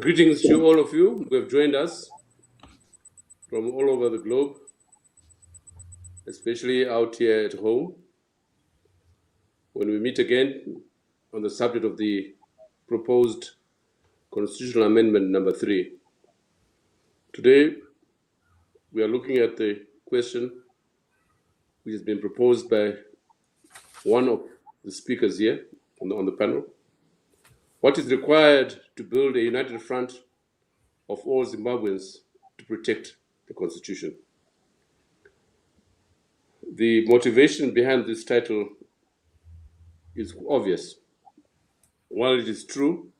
Greetings to all of you who have joined us from all over the globe, especially out here at home, when we meet again on the subject of the proposed Constitutional Amendment number 3. Today, we are looking at the question which has been proposed by one of the speakers here on the panel. What is required to build a united front of all Zimbabweans to protect the Constitution? The motivation behind this title is obvious. While it is true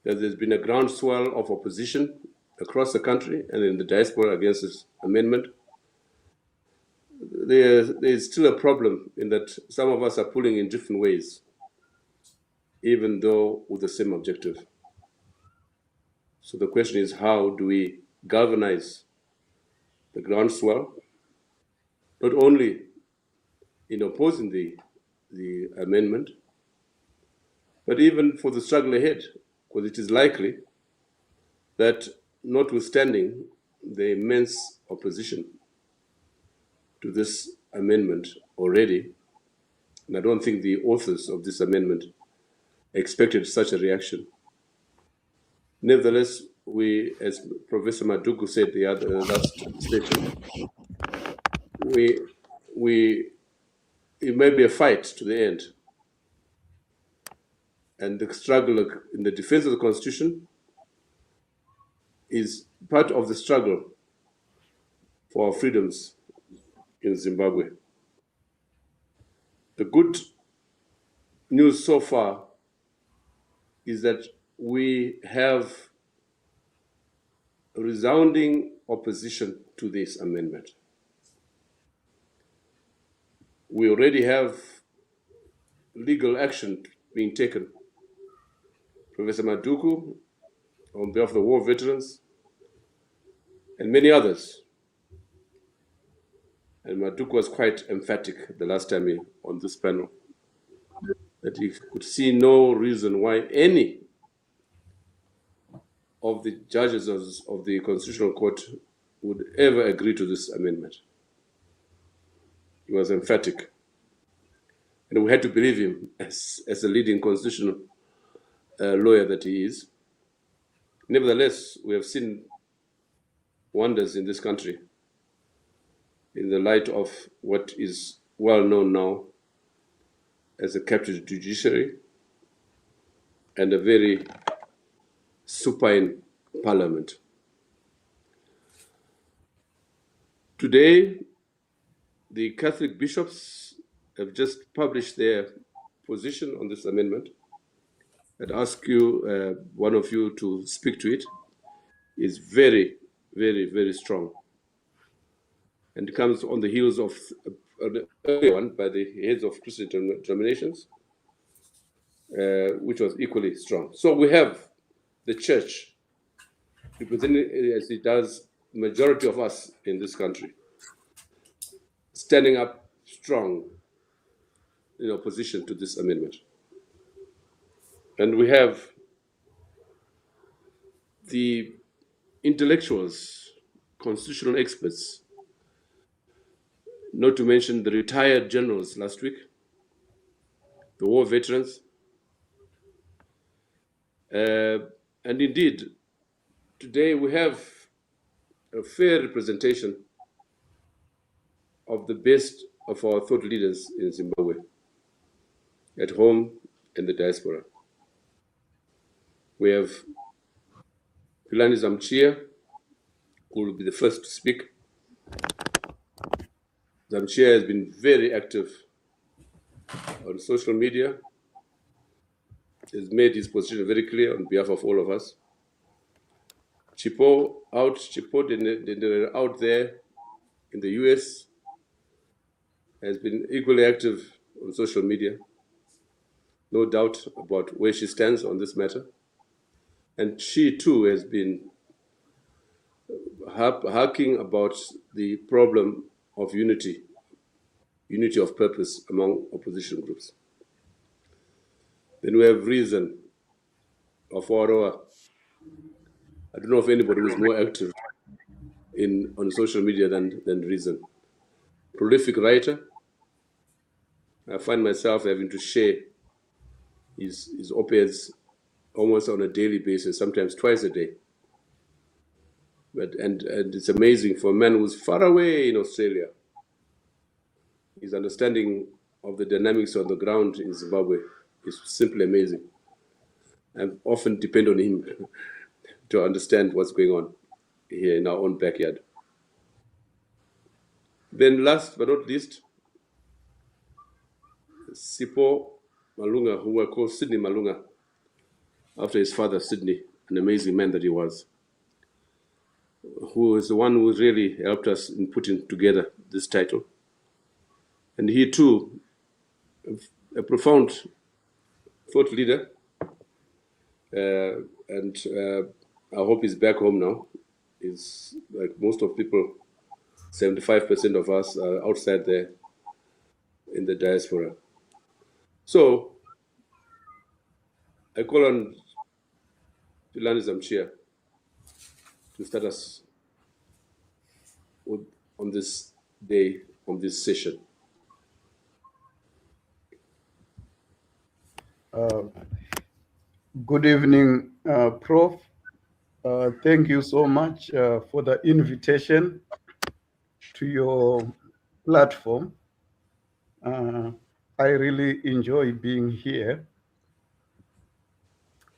that there's been a groundswell of opposition across the country and in the diaspora against this amendment, there is still a problem in that some of us are pulling in different ways, even though with the same objective. So the question is, how do we galvanize the groundswell, not only in opposing the amendment, but even for the struggle ahead, because it is likely that, notwithstanding the immense opposition to this amendment already, and I don't think the authors of this amendment expected such a reaction. Nevertheless, we, as Professor Maduku said the last session, it may be a fight to the end. And the struggle in the defense of the Constitution is part of the struggle for our freedoms in Zimbabwe. The good news so far is that we have a resounding opposition to this amendment. We already have legal action being taken. Professor Maduku, on behalf of the war veterans, and many others. And Maduku was quite emphatic the last time on this panel, that he could see no reason why any of the judges of the Constitutional Court would ever agree to this amendment. He was emphatic. And we had to believe him as a leading constitutional lawyer that he is. Nevertheless, we have seen wonders in this country in the light of what is well known now as a captured judiciary and a very supine parliament. Today, the Catholic bishops have just published their position on this amendment. I'd ask you, one of you, to speak to it. It's very, very, very strong. And it comes on the heels of an earlier one by the heads of Christian denominations, which was equally strong. So we have the church, representing, as it does, the majority of us in this country, standing up strong in opposition to this amendment. And we have the intellectuals, constitutional experts, not to mention the retired generals last week, the war veterans, and indeed, today we have a fair representation of the best of our thought leaders in Zimbabwe, at home and the diaspora. We have Philani Zamchia, who will be the first to speak. Zamchia has been very active on social media. He has made his position very clear on behalf of all of us. Chipo out there in the US, has been equally active on social media. No doubt about where she stands on this matter. And she too has been harking about the problem of unity of purpose among opposition groups. Then we have Reason of Oroa, I don't know if anybody was more active on social media than Reason. Prolific writer. I find myself having to share his op-eds almost on a daily basis, sometimes twice a day. And it's amazing for a man who's far away in Australia. His understanding of the dynamics on the ground in Zimbabwe is simply amazing. I often depend on him to understand what's going on here in our own backyard. Then last but not least, Sipho Malunga, who were called Sydney Malunga, after his father, Sydney, an amazing man that he was, who is the one who really helped us in putting together this title. And he too, a profound thought leader, and I hope he's back home now. Is like most of people, 75% of us are outside there in the diaspora. So I call on Tulani Zamchia to start us on this day, on this session. Good evening, Prof. Thank you so much for the invitation to your platform. I really enjoy being here.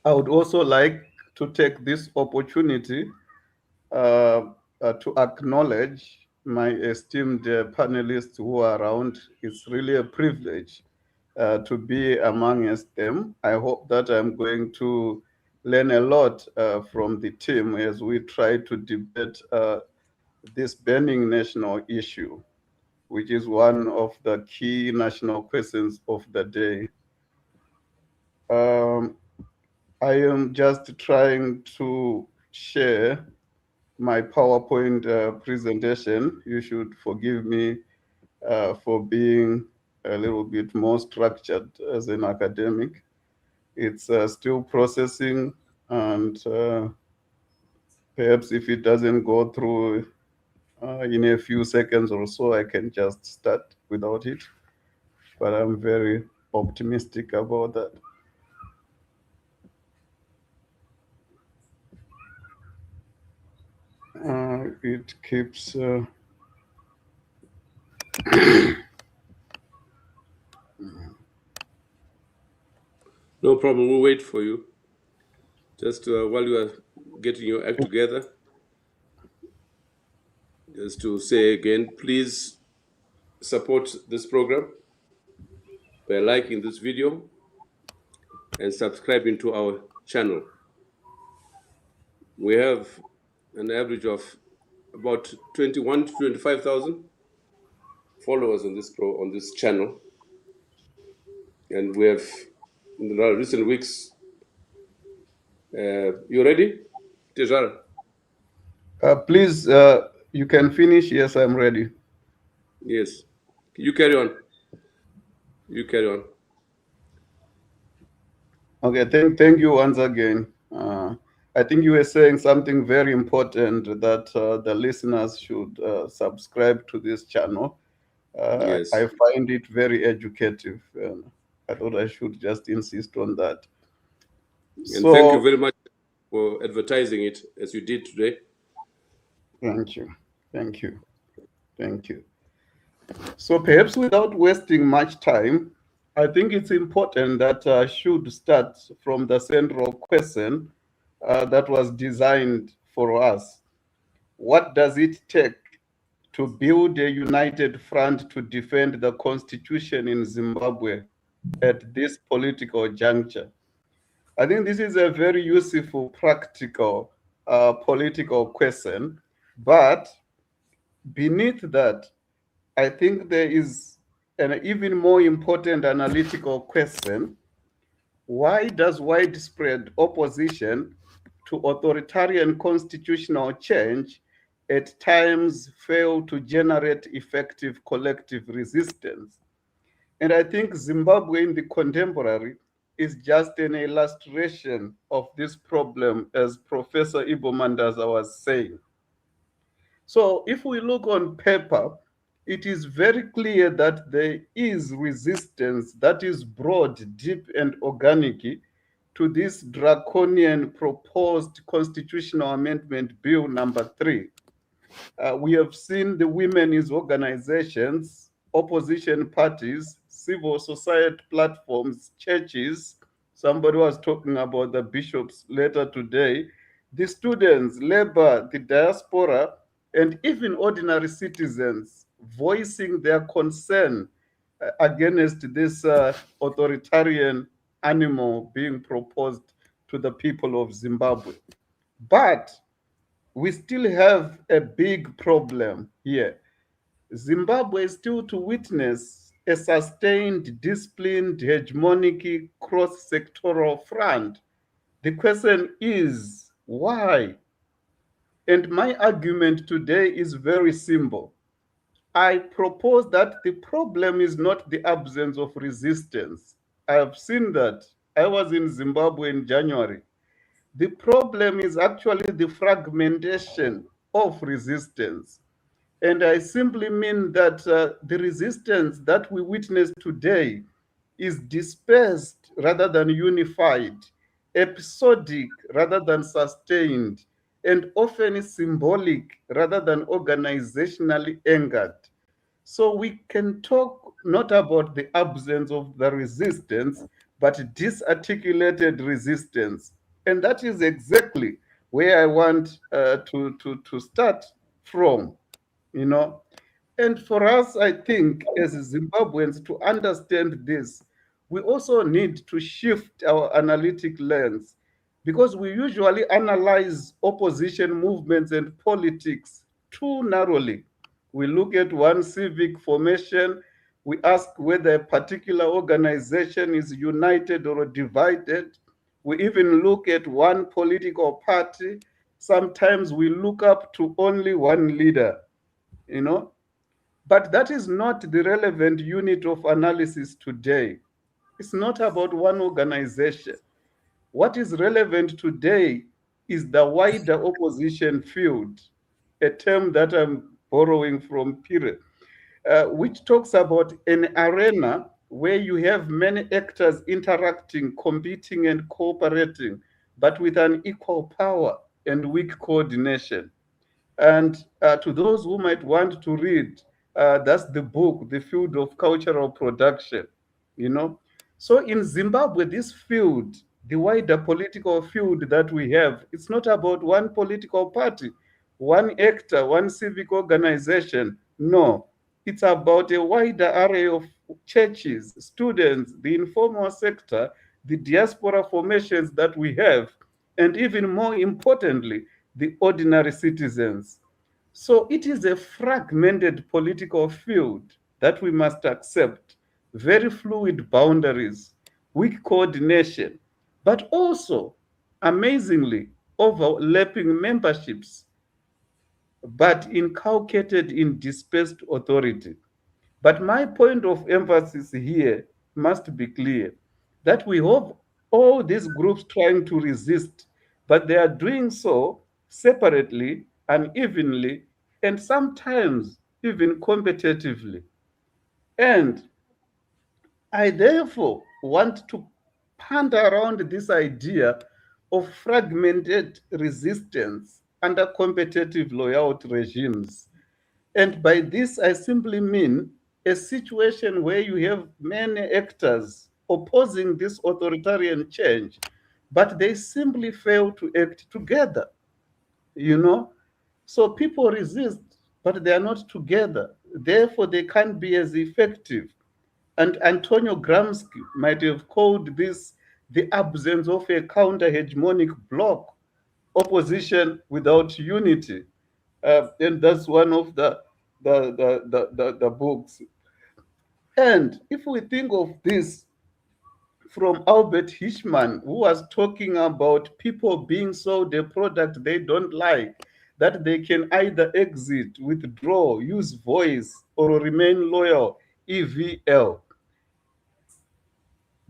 I would also like to take this opportunity to acknowledge my esteemed panelists who are around. It's really a privilege to be amongst them. I hope that I'm going to learn a lot from the team as we try to debate this burning national issue, which is one of the key national questions of the day. I am just trying to share my PowerPoint presentation. You should forgive me for being a little bit more structured as an academic. It's still processing, and perhaps if it doesn't go through in a few seconds or so, I can just start without it. But I'm very optimistic about that. It keeps... No problem, we'll wait for you. Just while you are getting your act together, just to say again, please support this program by liking this video and subscribing to our channel. We have an average of about 21 to 25,000 followers on this channel, and we have in the recent weeks. You ready, Tejar? Please, you can finish. Yes, I'm ready. Yes, you carry on. You carry on. Okay, thank you once again. I think you were saying something very important, that the listeners should subscribe to this channel. Yes. I find it very educative. I thought I should just insist on that. And thank you very much for advertising it as you did today. Thank you. Thank you. Thank you. So perhaps without wasting much time, I think it's important that I should start from the central question that was designed for us. What does it take to build a united front to defend the constitution in Zimbabwe at this political juncture? I think this is a very useful, practical, political question. But beneath that, I think there is an even more important analytical question. Why does widespread opposition to authoritarian constitutional change at times fail to generate effective collective resistance? And I think Zimbabwe in the contemporary is just an illustration of this problem, as Professor Ibo Mandaza was saying. So if we look on paper, it is very clear that there is resistance that is broad, deep, and organic to this draconian proposed constitutional amendment bill number 3. We have seen the women's organizations, opposition parties, civil society platforms, churches. Somebody was talking about the bishops later today, the students, labor, the diaspora, and even ordinary citizens voicing their concern against this authoritarian animal being proposed to the people of Zimbabwe. But we still have a big problem here. Zimbabwe is still to witness a sustained, disciplined, hegemonic cross-sectoral front. The question is, why? And my argument today is very simple. I propose that the problem is not the absence of resistance. I have seen that. I was in Zimbabwe in January. The problem is actually the fragmentation of resistance. And I simply mean that the resistance that we witness today is dispersed rather than unified, episodic rather than sustained, and often symbolic rather than organizationally anchored. So we can talk not about the absence of the resistance, but disarticulated resistance. And that is exactly where I want to start from, you know. And for us, I think, as Zimbabweans, to understand this, we also need to shift our analytic lens, because we usually analyze opposition movements and politics too narrowly. We look at one civic formation, we ask whether a particular organization is united or divided. We even look at one political party. Sometimes we look up to only one leader, you know. But that is not the relevant unit of analysis today. It's not about one organization. What is relevant today is the wider opposition field, a term that I'm borrowing from Pire, which talks about an arena where you have many actors interacting, competing, and cooperating, but with an equal power and weak coordination. And to those who might want to read, that's the book, The Field of Cultural Production, you know. So in Zimbabwe, this field, the wider political field that we have, it's not about one political party, one actor, one civic organization. No, it's about a wider array of churches, students, the informal sector, the diaspora formations that we have, and even more importantly, the ordinary citizens. So it is a fragmented political field that we must accept, very fluid boundaries, weak coordination, but also, amazingly, overlapping memberships, but inculcated in dispersed authority. But my point of emphasis here must be clear, that we have all these groups trying to resist, but they are doing so separately, unevenly, and sometimes even competitively. And I therefore want to ponder around this idea of fragmented resistance under competitive loyalty regimes. And by this, I simply mean a situation where you have many actors opposing this authoritarian change, but they simply fail to act together, you know? So people resist, but they are not together. Therefore, they can't be as effective. And Antonio Gramsci might have called this the absence of a counter hegemonic bloc, opposition without unity. And that's one of the books. And if we think of this from Albert Hirschman, who was talking about people being sold a product they don't like, that they can either exit, withdraw, use voice, or remain loyal, EVL.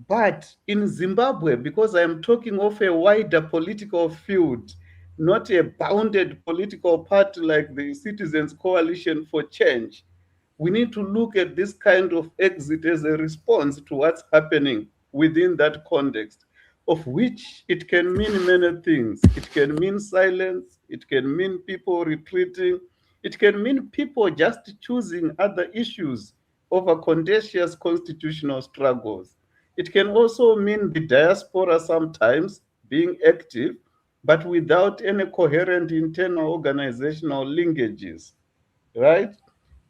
But in Zimbabwe, because I am talking of a wider political field, not a bounded political party like the Citizens Coalition for Change, we need to look at this kind of exit as a response to what's happening within that context, of which it can mean many things. It can mean silence, it can mean people retreating, it can mean people just choosing other issues over contentious constitutional struggles. It can also mean the diaspora sometimes being active, but without any coherent internal organizational linkages, right?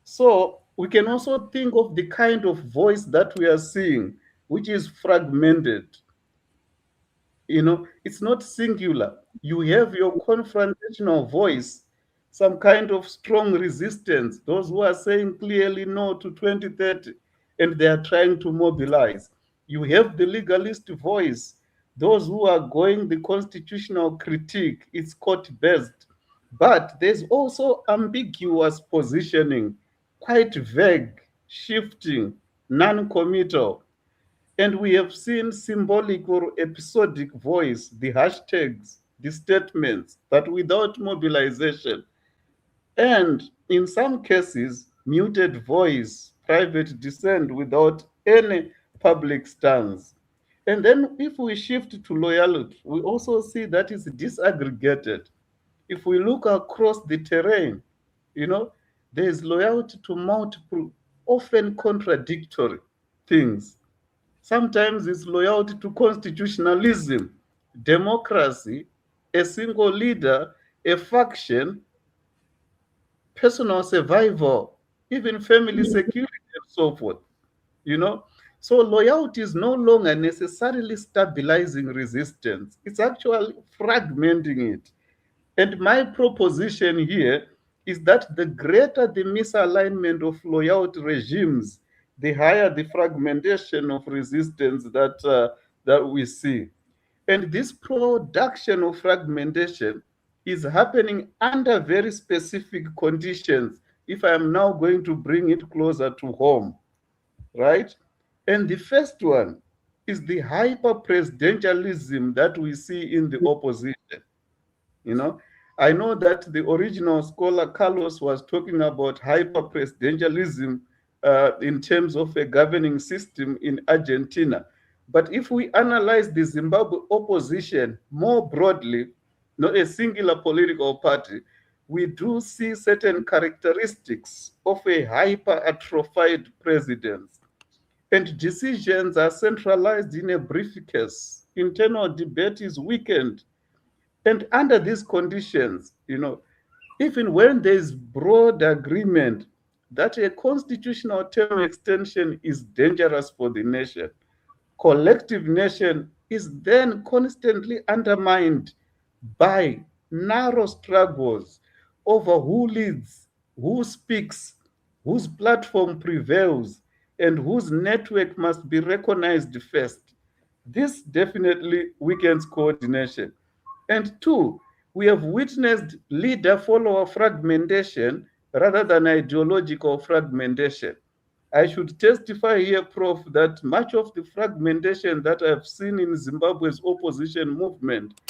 So we can also think of the kind of voice that we are seeing, which is fragmented. It's not singular. You have your confrontational voice, some kind of strong resistance, those who are saying clearly no to 2030, and they are trying to mobilize. You have the legalist voice, those who are going the constitutional critique, it's court-based. But there's also ambiguous positioning, quite vague, shifting, non-committal. And we have seen symbolic or episodic voice, the hashtags, the statements, that without mobilization, and in some cases, muted voice, private dissent without any public stance. And then if we shift to loyalty, we also see that it's disaggregated. If we look across the terrain, you know, there is loyalty to multiple, often contradictory things. Sometimes it's loyalty to constitutionalism, democracy, a single leader, a faction, personal survival, even family security, and so forth. You know, so loyalty is no longer necessarily stabilizing resistance, it's actually fragmenting it. And my proposition here is that the greater the misalignment of loyalty regimes, the higher the fragmentation of resistance that we see. And this production of fragmentation is happening under very specific conditions. If I am now going to bring it closer to home, right? And the first one is the hyper presidentialism that we see in the opposition. You know, I know that the original scholar Carlos was talking about hyper presidentialism in terms of a governing system in Argentina. But if we analyze the Zimbabwe opposition more broadly, not a singular political party, we do see certain characteristics of a hyper atrophied president. And decisions are centralized in a briefcase. Internal debate is weakened. And under these conditions, even when there is broad agreement that a constitutional term extension is dangerous for the nation, collective nation is then constantly undermined by narrow struggles over who leads, who speaks, whose platform prevails, and whose network must be recognized first. This definitely weakens coordination. And two, we have witnessed leader follower fragmentation rather than ideological fragmentation. I should testify here, Prof, that much of the fragmentation that I've seen in Zimbabwe's opposition movement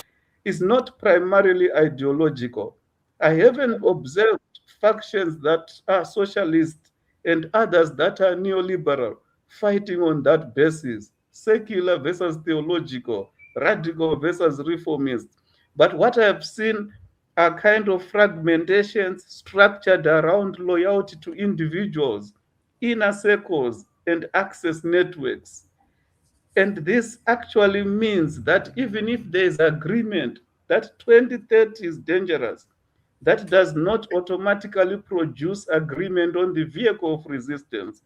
is not primarily ideological. I haven't observed factions that are socialist and others that are neoliberal fighting on that basis, secular versus theological, radical versus reformist. But what I've seen are kind of fragmentations structured around loyalty to individuals, inner circles, and access networks. And this actually means that even if there is agreement that 2030 is dangerous, that does not automatically produce agreement on the vehicle of resistance.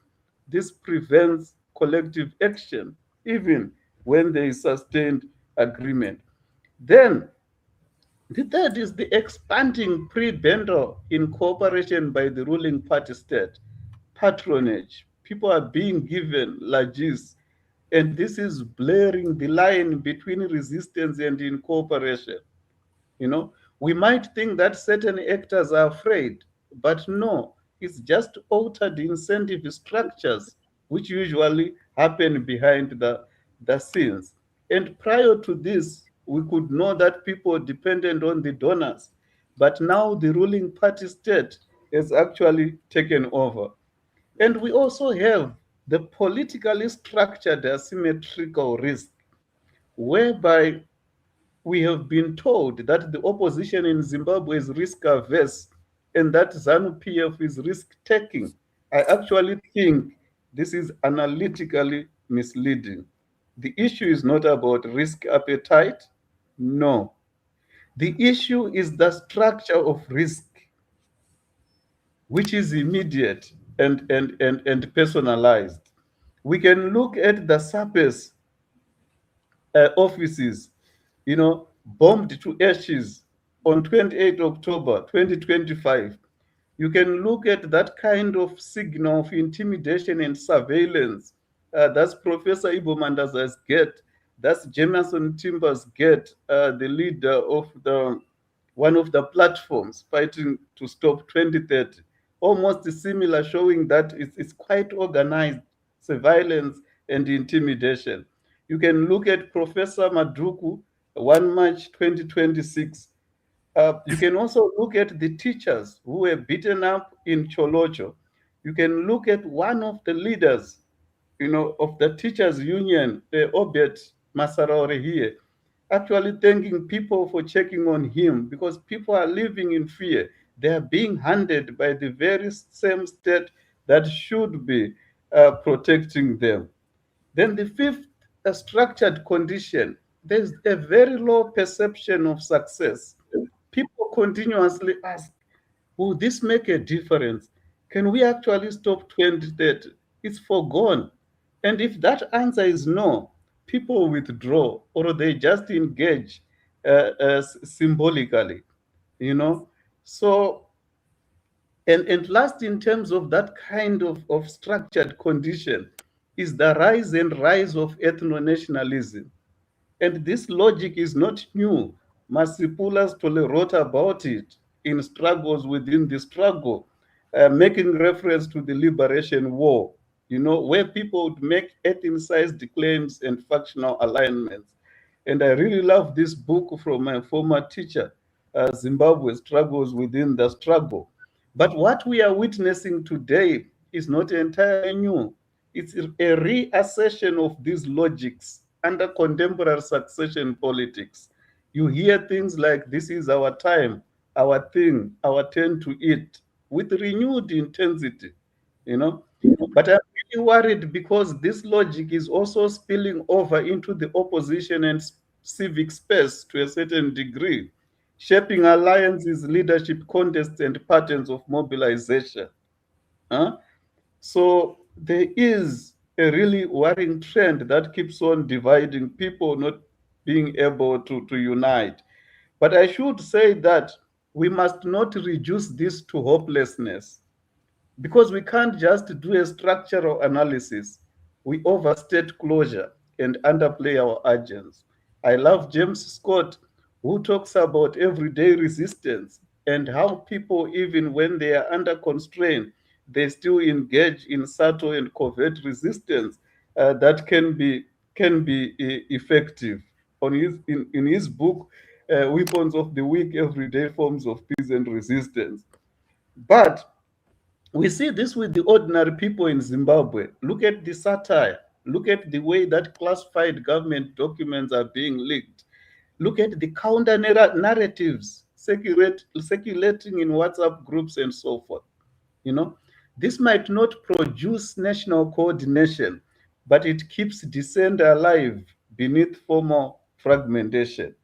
This prevents collective action, even when there is sustained agreement. Then, the third is the expanding prebendal in cooperation by the ruling party state, patronage. People are being given largesse, and this is blurring the line between resistance and incorporation. You know, we might think that certain actors are afraid, but no, it's just altered incentive structures, which usually happen behind the scenes. And prior to this, we could know that people depended on the donors. But now the ruling party state has actually taken over. And we also have the politically structured asymmetrical risk, whereby we have been told that the opposition in Zimbabwe is risk averse and that ZANU-PF is risk taking. I actually think this is analytically misleading. The issue is not about risk appetite. No. The issue is the structure of risk, which is immediate and personalized. We can look at the surface offices, bombed to ashes on 28 October 2025. You can look at that kind of signal of intimidation and surveillance. That's Professor Ibo Mandaza's get. That's Jameson Timbers get, the leader of one of the platforms fighting to stop 2030. Almost similar, showing that it's quite organized surveillance and intimidation. You can look at Professor Madruku, 1 March 2026. You can also look at the teachers who were beaten up in Cholocho. You can look at one of the leaders, of the teachers union, Obet Masaraore here, actually thanking people for checking on him because people are living in fear. They are being handed by the very same state that should be protecting them. Then the fifth, a structured condition. There's a very low perception of success. People continuously ask, will this make a difference? Can we actually stop 2030? It's forgone. And if that answer is no, people withdraw or they just engage symbolically, you know. So, and last, in terms of that kind of structured condition, is the rise of ethno-nationalism. And this logic is not new. Masipula's Tole wrote about it in Struggles Within the Struggle, making reference to the Liberation War, where people would make ethnicized claims and factional alignments. And I really love this book from my former teacher, Zimbabwe Struggles Within the Struggle. But what we are witnessing today is not entirely new. It's a reassertion of these logics under contemporary succession politics. You hear things like, this is our time, our thing, our turn to eat, with renewed intensity, you know. But I'm really worried because this logic is also spilling over into the opposition and civic space to a certain degree, shaping alliances, leadership contests, and patterns of mobilization. Huh? So there is a really worrying trend that keeps on dividing people, not being able to unite. But I should say that we must not reduce this to hopelessness because we can't just do a structural analysis. We overstate closure and underplay our urgency. I love James Scott, who talks about everyday resistance and how people, even when they are under constraint, they still engage in subtle and covert resistance that can be effective. In his book, Weapons of the Weak: Everyday Forms of Peasant Resistance. But we see this with the ordinary people in Zimbabwe. Look at the satire. Look at the way that classified government documents are being leaked. Look at the counter narratives circulating in WhatsApp groups and so forth. You know, this might not produce national coordination, but it keeps dissent alive beneath formal fragmentation.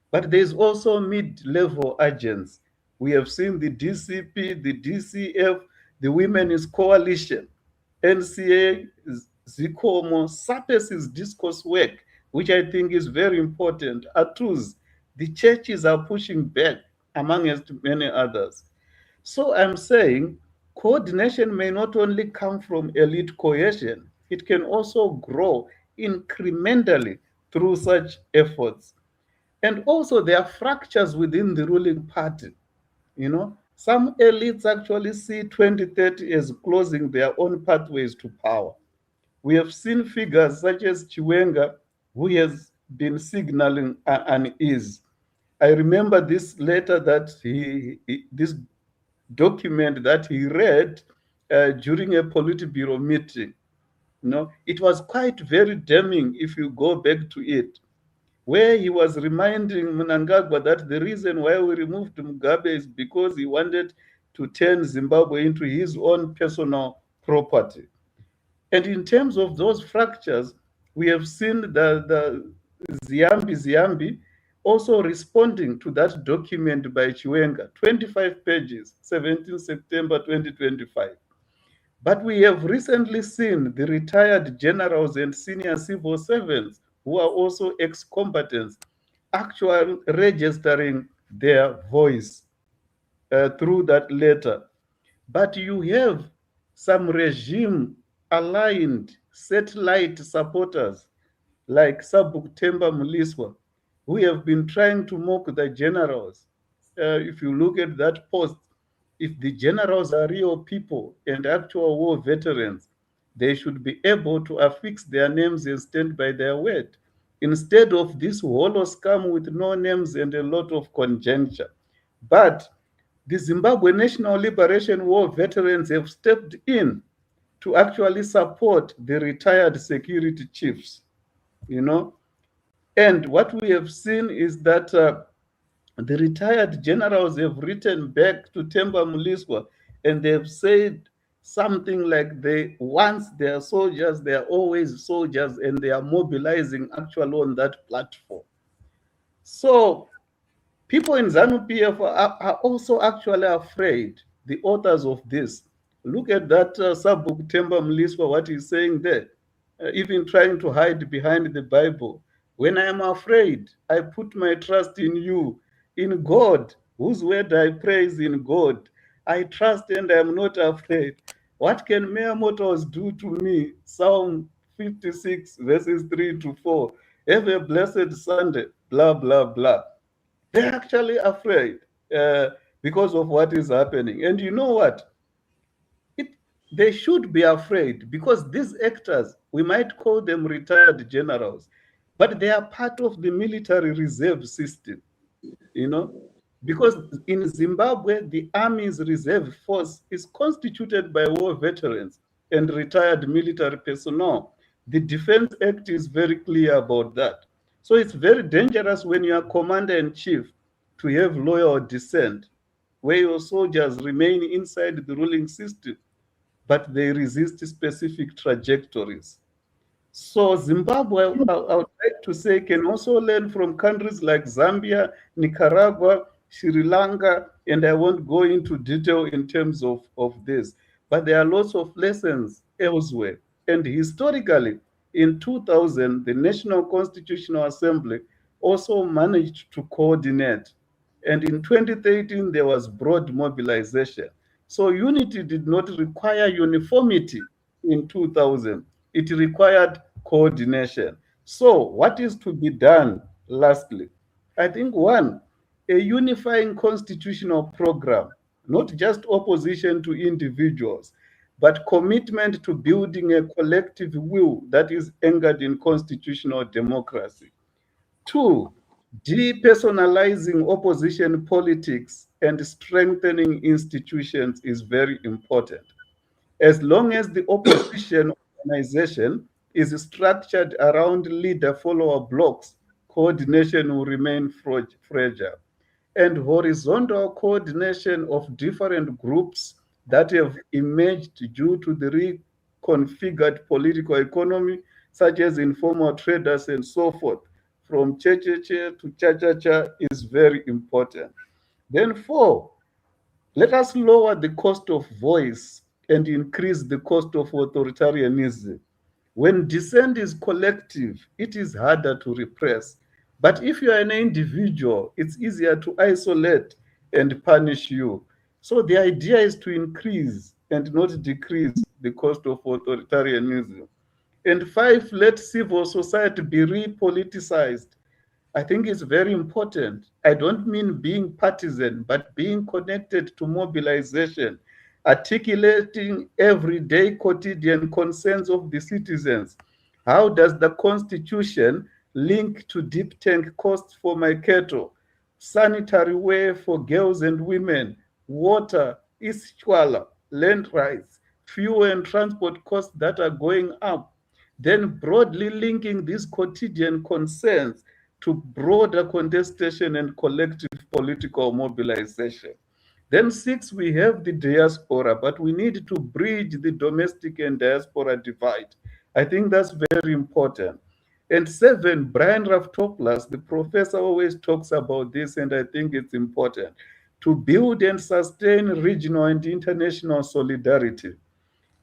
But there's also mid-level agents. We have seen the DCP, the DCF, the Women's Coalition, NCA, Zikomo, surfaces discourse work, which I think is very important. Atus, the churches are pushing back, amongst many others. So I'm saying coordination may not only come from elite cohesion, it can also grow incrementally through such efforts. And also, there are fractures within the ruling party. Some elites actually see 2030 as closing their own pathways to power. We have seen figures such as Chiwenga who has been signaling unease. I remember this letter that this document that he read during a Politburo meeting. It was quite very damning if you go back to it, where he was reminding Mnangagwa that the reason why we removed Mugabe is because he wanted to turn Zimbabwe into his own personal property. And in terms of those fractures, we have seen the Ziambi also responding to that document by Chiwenga, 25 pages, 17 September 2025. But we have recently seen the retired generals and senior civil servants who are also ex-combatants actually registering their voice through that letter. But you have some regime aligned satellite supporters like Sabukutemba Muliswa, who have been trying to mock the generals. If you look at that post, if the generals are real people and actual war veterans, they should be able to affix their names and stand by their word, instead of this hollow scam with no names and a lot of conjecture. But the Zimbabwe National Liberation War veterans have stepped in to actually support the retired security chiefs, And what we have seen is that the retired generals have written back to Temba Muliswa and they've said something like once they are soldiers, they are always soldiers, and they are mobilizing actually on that platform. So people in ZANU-PF are also actually afraid, the authors of this. Look at that subbook, Temba Mliswa, what he's saying there, even trying to hide behind the Bible. When I am afraid, I put my trust in you, in God, whose word I praise in God. I trust and I am not afraid. What can mere mortals do to me? Psalm 56, verses 3 to 4. Have a blessed Sunday, blah, blah, blah. They're actually afraid because of what is happening. And you know what? They should be afraid because these actors, we might call them retired generals, but they are part of the military reserve system, because in Zimbabwe, the Army's reserve force is constituted by war veterans and retired military personnel. The Defense Act is very clear about that. So it's very dangerous when you are commander-in-chief to have loyal dissent, where your soldiers remain inside the ruling system, but they resist specific trajectories. So Zimbabwe, I would like to say, can also learn from countries like Zambia, Nicaragua, Sri Lanka, and I won't go into detail in terms of this, but there are lots of lessons elsewhere. And historically, in 2000, the National Constitutional Assembly also managed to coordinate. And in 2013, there was broad mobilization. So unity did not require uniformity in 2000. It required coordination. So what is to be done lastly? I think one, a unifying constitutional program, not just opposition to individuals, but commitment to building a collective will that is anchored in constitutional democracy. Two, depersonalizing opposition politics and strengthening institutions is very important. As long as the opposition organization is structured around leader-follower blocks, coordination will remain fragile. And horizontal coordination of different groups that have emerged due to the reconfigured political economy, such as informal traders and so forth, from Checheche to Cha-Cha-Cha, is very important. Then four, let us lower the cost of voice and increase the cost of authoritarianism. When dissent is collective, it is harder to repress. But if you are an individual, it's easier to isolate and punish you. So the idea is to increase and not decrease the cost of authoritarianism. And five, let civil society be repoliticized. I think it's very important. I don't mean being partisan, but being connected to mobilization, articulating everyday quotidian concerns of the citizens. How does the Constitution link to deep tank costs for my cattle, sanitary wear for girls and women, water, Ishwala, land rights, fuel and transport costs that are going up, then broadly linking these quotidian concerns to broader contestation and collective political mobilization. Then 6, we have the diaspora, but we need to bridge the domestic and diaspora divide. I think that's very important. And 7, Brian Raftopoulos, the professor, always talks about this, and I think it's important to build and sustain regional and international solidarity.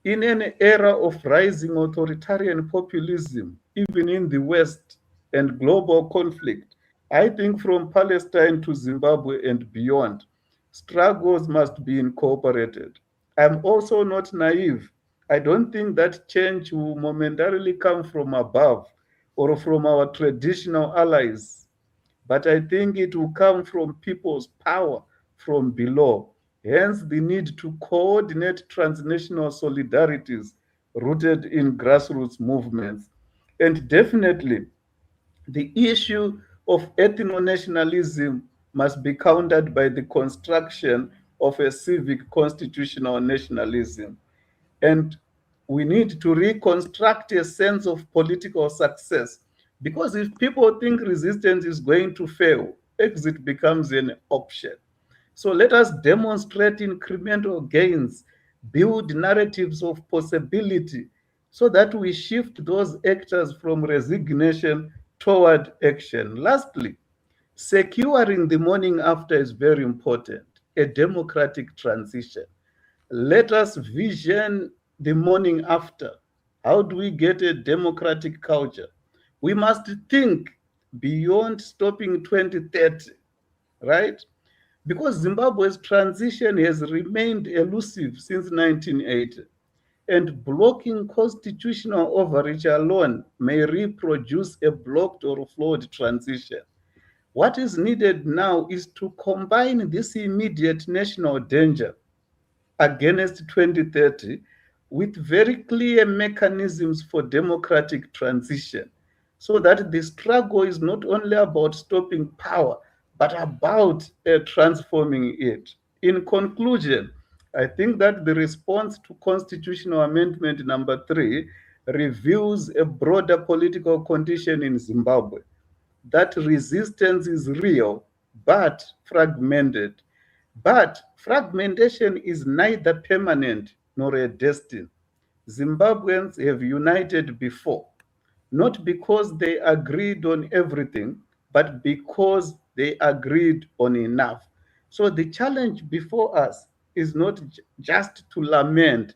In an era of rising authoritarian populism, even in the West, and global conflict, I think from Palestine to Zimbabwe and beyond, struggles must be incorporated. I'm also not naive. I don't think that change will momentarily come from above or from our traditional allies, but I think it will come from people's power from below. Hence, the need to coordinate transnational solidarities rooted in grassroots movements. And definitely, the issue of ethno-nationalism must be countered by the construction of a civic constitutional nationalism. And we need to reconstruct a sense of political success. Because if people think resistance is going to fail, exit becomes an option. So let us demonstrate incremental gains, build narratives of possibility, so that we shift those actors from resignation toward action. Lastly, securing the morning after is very important, a democratic transition. Let us vision the morning after. How do we get a democratic culture? We must think beyond stopping 2030, right? Because Zimbabwe's transition has remained elusive since 1980, and blocking constitutional overreach alone may reproduce a blocked or flawed transition. What is needed now is to combine this immediate national danger against 2030 with very clear mechanisms for democratic transition, so that the struggle is not only about stopping power, but about transforming it. In conclusion, I think that the response to constitutional amendment number 3 reveals a broader political condition in Zimbabwe, that resistance is real but fragmented. But fragmentation is neither permanent nor a destiny. Zimbabweans have united before, not because they agreed on everything, but because they agreed on enough. So the challenge before us is not just to lament,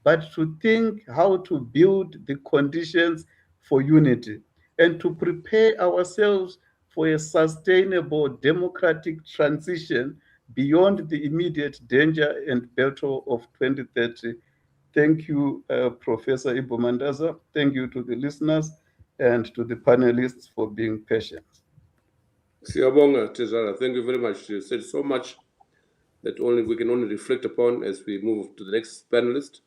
but to think how to build the conditions for unity and to prepare ourselves for a sustainable democratic transition beyond the immediate danger and battle of 2030. Thank you, Professor Ibo Mandaza. Thank you to the listeners and to the panelists for being patient. Siyabonga, Tezara. Thank you very much. You said so much that we can only reflect upon as we move to the next panelist,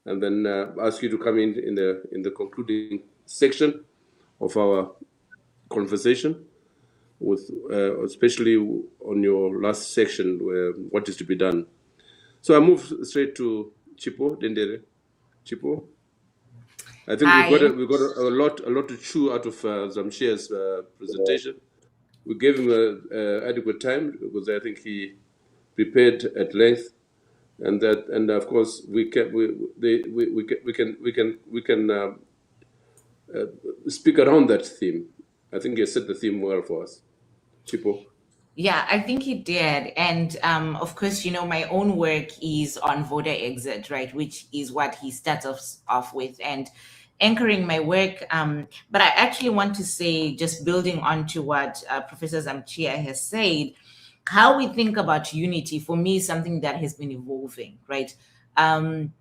and then ask you to come in the concluding section of our conversation, with especially on your last section, where what is to be done. So I move straight to Chipo Dendere. Chipo, I think we got a lot to chew out of Zamshia's presentation. We gave him adequate time because I think he prepared at length, and of course we can speak around that theme. I think he set the theme well for us. Chipo. Yeah, I think he did. And of course, my own work is on voter exit, right, which is what he starts off with, and anchoring my work. But I actually want to say, just building on to what Professor Zamchia has said, how we think about unity, for me, is something that has been evolving, right? And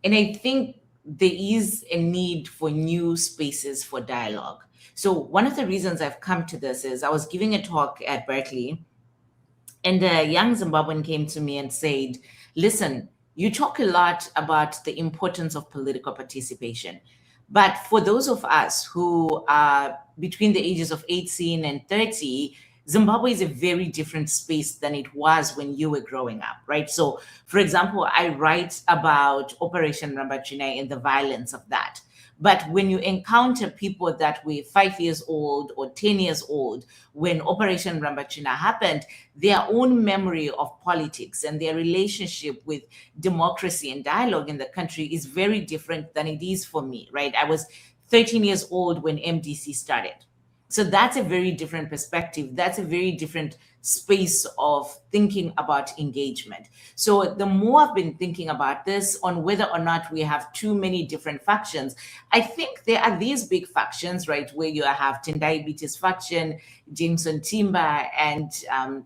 I think there is a need for new spaces for dialogue. So one of the reasons I've come to this is I was giving a talk at Berkeley, and a young Zimbabwean came to me and said, listen, you talk a lot about the importance of political participation, But for those of us who are between the ages of 18 and 30, Zimbabwe is a very different space than it was when you were growing up, right? So, for example, I write about Operation Rambachina and the violence of that. But when you encounter people that were 5 years old or 10 years old when Operation Rambachina happened, their own memory of politics and their relationship with democracy and dialogue in the country is very different than it is for me, right? I was 13 years old when MDC started. So that's a very different perspective. That's a very different space of thinking about engagement. So the more I've been thinking about this on whether or not we have too many different factions, I think there are these big factions, right, where you have Tendai Biti's faction, Jameson Timber, and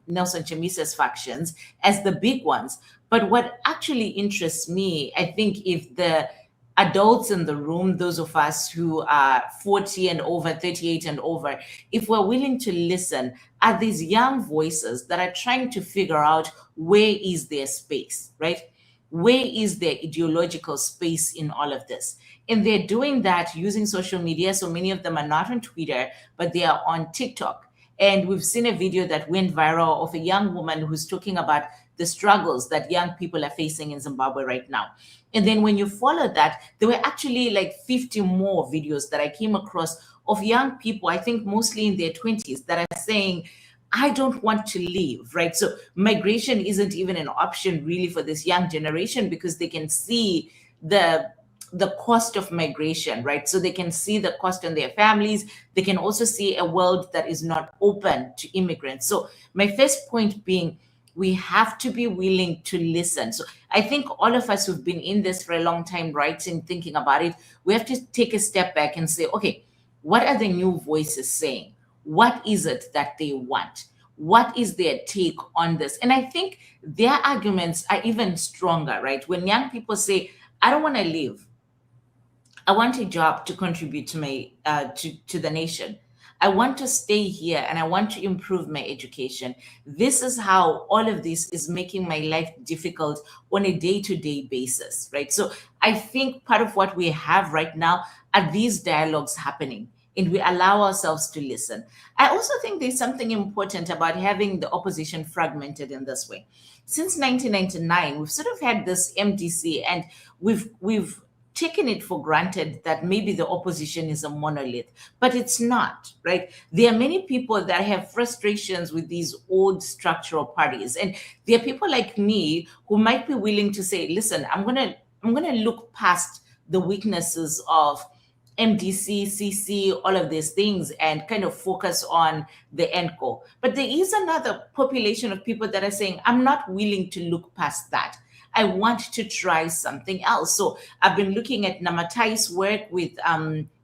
Nelson Chamisa's factions as the big ones. But what actually interests me, I think, if the adults in the room, those of us who are 40 and over, 38 and over, if we're willing to listen, are these young voices that are trying to figure out where is their space, right? Where is their ideological space in all of this? And they're doing that using social media. So many of them are not on Twitter, but they are on TikTok. And we've seen a video that went viral of a young woman who's talking about the struggles that young people are facing in Zimbabwe right now. And then when you follow that, there were actually like 50 more videos that I came across of young people, I think mostly in their 20s, that are saying, I don't want to leave, right? So migration isn't even an option really for this young generation because they can see the cost of migration, right? So they can see the cost on their families. They can also see a world that is not open to immigrants. So my first point being, we have to be willing to listen. So I think all of us who've been in this for a long time, writing, thinking about it, we have to take a step back and say, okay, what are the new voices saying? What is it that they want? What is their take on this? And I think their arguments are even stronger, right? When young people say, I don't want to leave. I want a job to contribute to my to the nation. I want to stay here and I want to improve my education. This is how all of this is making my life difficult on a day-to-day basis, right? So I think part of what we have right now are these dialogues happening, and we allow ourselves to listen. I also think there's something important about having the opposition fragmented in this way. Since 1999, we've sort of had this MDC, and we've taken it for granted that maybe the opposition is a monolith, but it's not, right? There are many people that have frustrations with these old structural parties, and there are people like me who might be willing to say, listen, I'm gonna look past the weaknesses of MDC, CC, all of these things, and kind of focus on the end goal. But there is another population of people that are saying, I'm not willing to look past that. I want to try something else. So I've been looking at Namatai's work with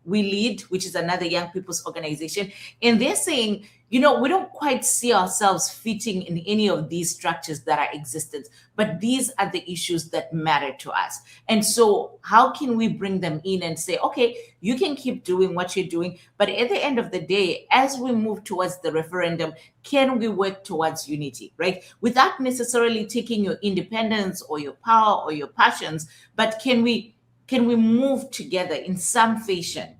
We Lead, which is another young people's organization. And they're saying, we don't quite see ourselves fitting in any of these structures that are existent, but these are the issues that matter to us. And so how can we bring them in and say, okay, you can keep doing what you're doing, but at the end of the day, as we move towards the referendum, can we work towards unity, right? Without necessarily taking your independence or your power or your passions, but can we move together in some fashion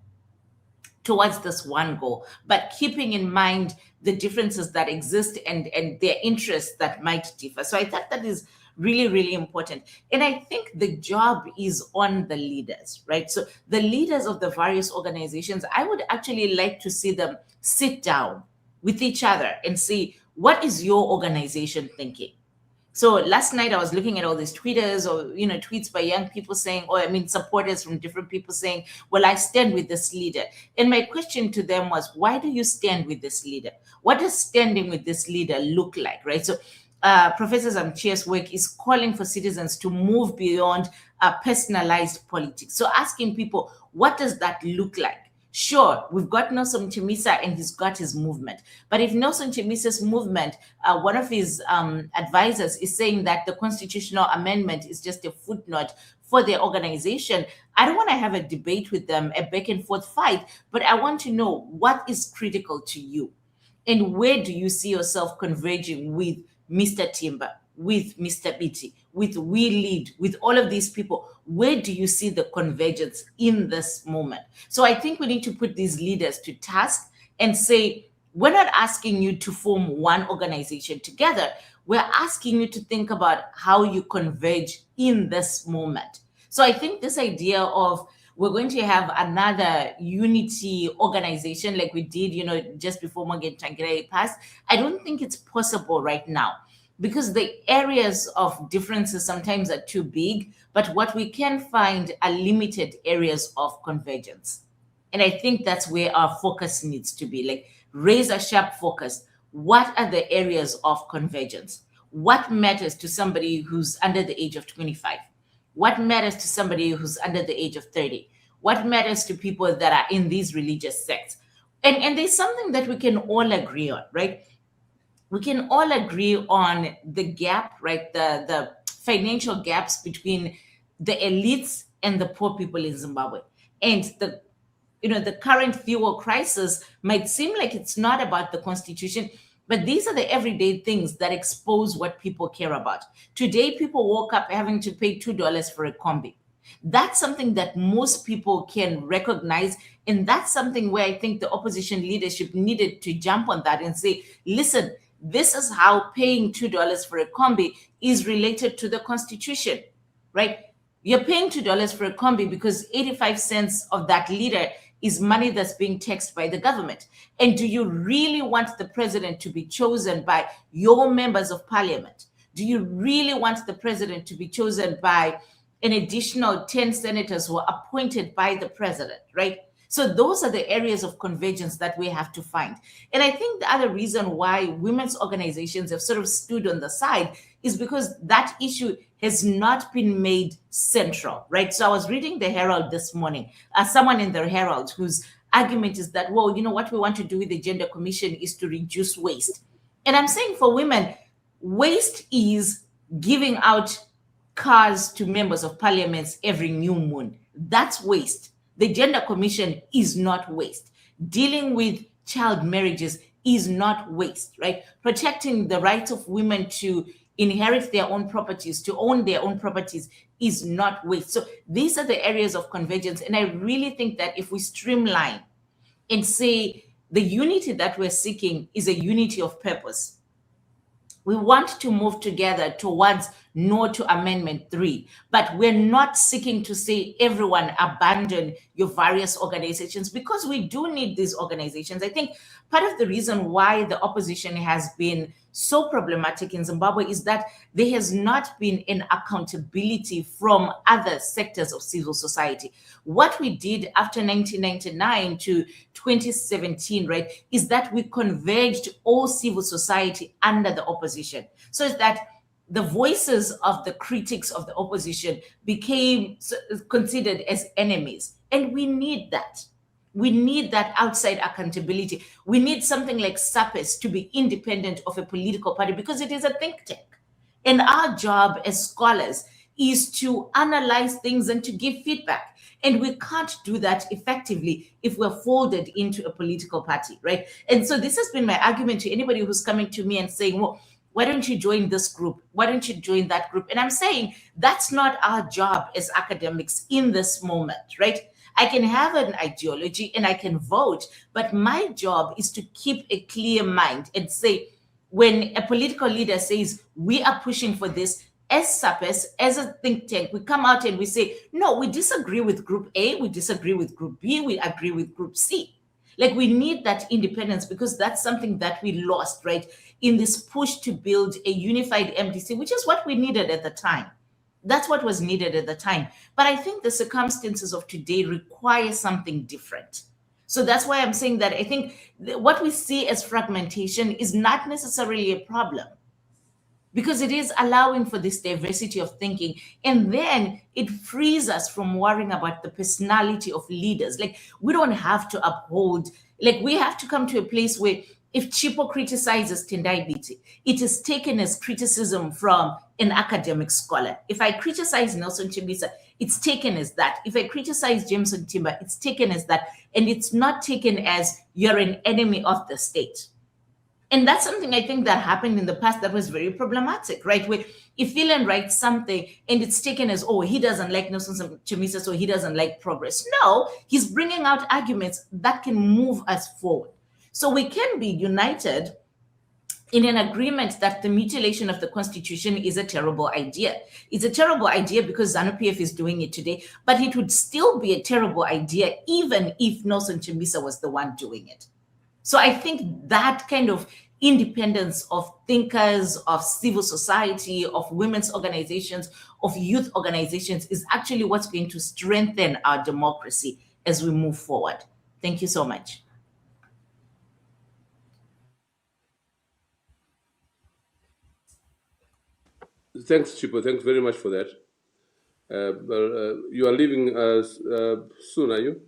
towards this one goal, but keeping in mind the differences that exist and their interests that might differ. So I thought that is really, really important. And I think the job is on the leaders, right? So the leaders of the various organizations, I would actually like to see them sit down with each other and see, what is your organization thinking? So last night I was looking at all these tweeters or, tweets by young people saying, supporters from different people saying, well, I stand with this leader. And my question to them was, why do you stand with this leader? What does standing with this leader look like, right? So Professor Zamchia's work is calling for citizens to move beyond personalized politics. So asking people, what does that look like? Sure, we've got Nelson Chamisa and he's got his movement. But if Nelson Chamisa's movement, one of his advisors is saying that the constitutional amendment is just a footnote for their organization, I don't want to have a debate with them, a back and forth fight, but I want to know what is critical to you and where do you see yourself converging with Mr. Timber, with Mr. Biti, with We Lead, with all of these people, where do you see the convergence in this moment? So I think we need to put these leaders to task and say, we're not asking you to form one organization together. We're asking you to think about how you converge in this moment. So I think this idea of we're going to have another unity organization like we did, just before Morgan Tsvangirai passed, I don't think it's possible right now, because the areas of differences sometimes are too big, but what we can find are limited areas of convergence. And I think that's where our focus needs to be, like razor sharp focus. What are the areas of convergence? What matters to somebody who's under the age of 25? What matters to somebody who's under the age of 30? What matters to people that are in these religious sects? And there's something that we can all agree on, right? We can all agree on the gap, right? The financial gaps between the elites and the poor people in Zimbabwe. And the current fuel crisis might seem like it's not about the constitution, but these are the everyday things that expose what people care about. Today, people woke up having to pay $2 for a combi. That's something that most people can recognize. And that's something where I think the opposition leadership needed to jump on that and say, listen, this is how paying $2 for a combi is related to the constitution, right? You're paying $2 for a combi because 85 cents of that liter is money that's being taxed by the government. And do you really want the president to be chosen by your members of parliament? Do you really want the president to be chosen by an additional 10 senators who are appointed by the president, right? So those are the areas of convergence that we have to find. And I think the other reason why women's organizations have sort of stood on the side is because that issue has not been made central, right? So I was reading the Herald this morning, someone in the Herald whose argument is that, well, what we want to do with the Gender Commission is to reduce waste. And I'm saying for women, waste is giving out cars to members of parliaments every new moon. That's waste. The Gender Commission is not waste. Dealing with child marriages is not waste, right? Protecting the rights of women to inherit their own properties, to own their own properties is not waste. So these are the areas of convergence. And I really think that if we streamline and say the unity that we're seeking is a unity of purpose, we want to move together towards no to Amendment 3, but we're not seeking to say everyone abandon your various organizations, because we do need these organizations. I think part of the reason why the opposition has been so problematic in Zimbabwe is that there has not been an accountability from other sectors of civil society. What we did after 1999 to 2017, right, is that we converged all civil society under the opposition, so that the voices of the critics of the opposition became considered as enemies. And we need that. We need that outside accountability. We need something like SAPES to be independent of a political party, because it is a think tank. And our job as scholars is to analyze things and to give feedback. And we can't do that effectively if we're folded into a political party, right? And so this has been my argument to anybody who's coming to me and saying, well, why don't you join this group? Why don't you join that group? And I'm saying that's not our job as academics in this moment, right? I can have an ideology and I can vote, but my job is to keep a clear mind and say, when a political leader says, we are pushing for this, as SAPES, as a think tank, we come out and we say, no, we disagree with group A, we disagree with group B, we agree with group C. Like, we need that independence, because that's something that we lost, right, in this push to build a unified MDC, which is what we needed at the time. That's what was needed at the time. But I think the circumstances of today require something different. So that's why I'm saying that I think what we see as fragmentation is not necessarily a problem, because it is allowing for this diversity of thinking. And then it frees us from worrying about the personality of leaders. Like, we don't have to uphold, like, we have to come to a place where if Chipo criticizes Tendai Biti, it is taken as criticism from an academic scholar. If I criticize Nelson Chimbisa, it's taken as that. If I criticize Jameson Timber, it's taken as that. And it's not taken as you're an enemy of the state. And that's something I think that happened in the past that was very problematic, right? Where if Phelan writes something and it's taken as, oh, he doesn't like Nelson Chamisa, so he doesn't like progress. No, he's bringing out arguments that can move us forward. So we can be united in an agreement that the mutilation of the Constitution is a terrible idea. It's a terrible idea because ZANU-PF is doing it today, but it would still be a terrible idea even if Nelson Chamisa was the one doing it. So I think that kind of independence of thinkers, of civil society, of women's organizations, of youth organizations is actually what's going to strengthen our democracy as we move forward. Thank you so much. Thanks, Chipo. Thanks very much for that. You are leaving soon, are you?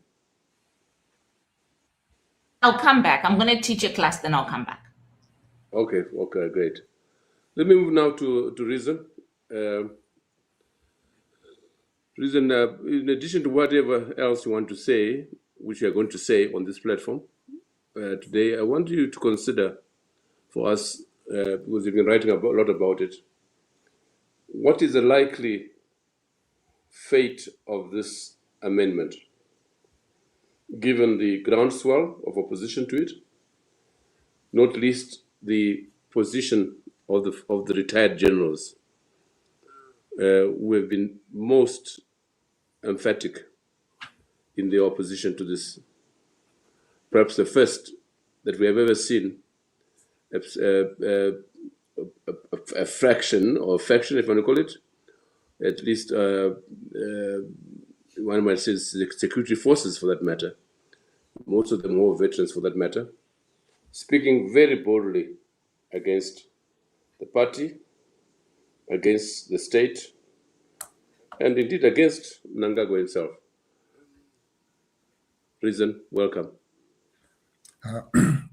I'll come back. I'm going to teach a class, then I'll come back. Okay, great. Let me move now to Reason. Reason, in addition to whatever else you want to say, which you are going to say on this platform today, I want you to consider for us, because you've been writing a lot about it, what is the likely fate of this amendment, given the groundswell of opposition to it, not least the position of the retired generals who have been most emphatic in their opposition to this. Perhaps the first that we have ever seen a fraction or faction, if you want to call it, at least one might say the security forces for that matter, most of them war veterans for that matter, speaking very boldly against the party, against the state, and indeed against Mnangagwa himself. Reason, welcome.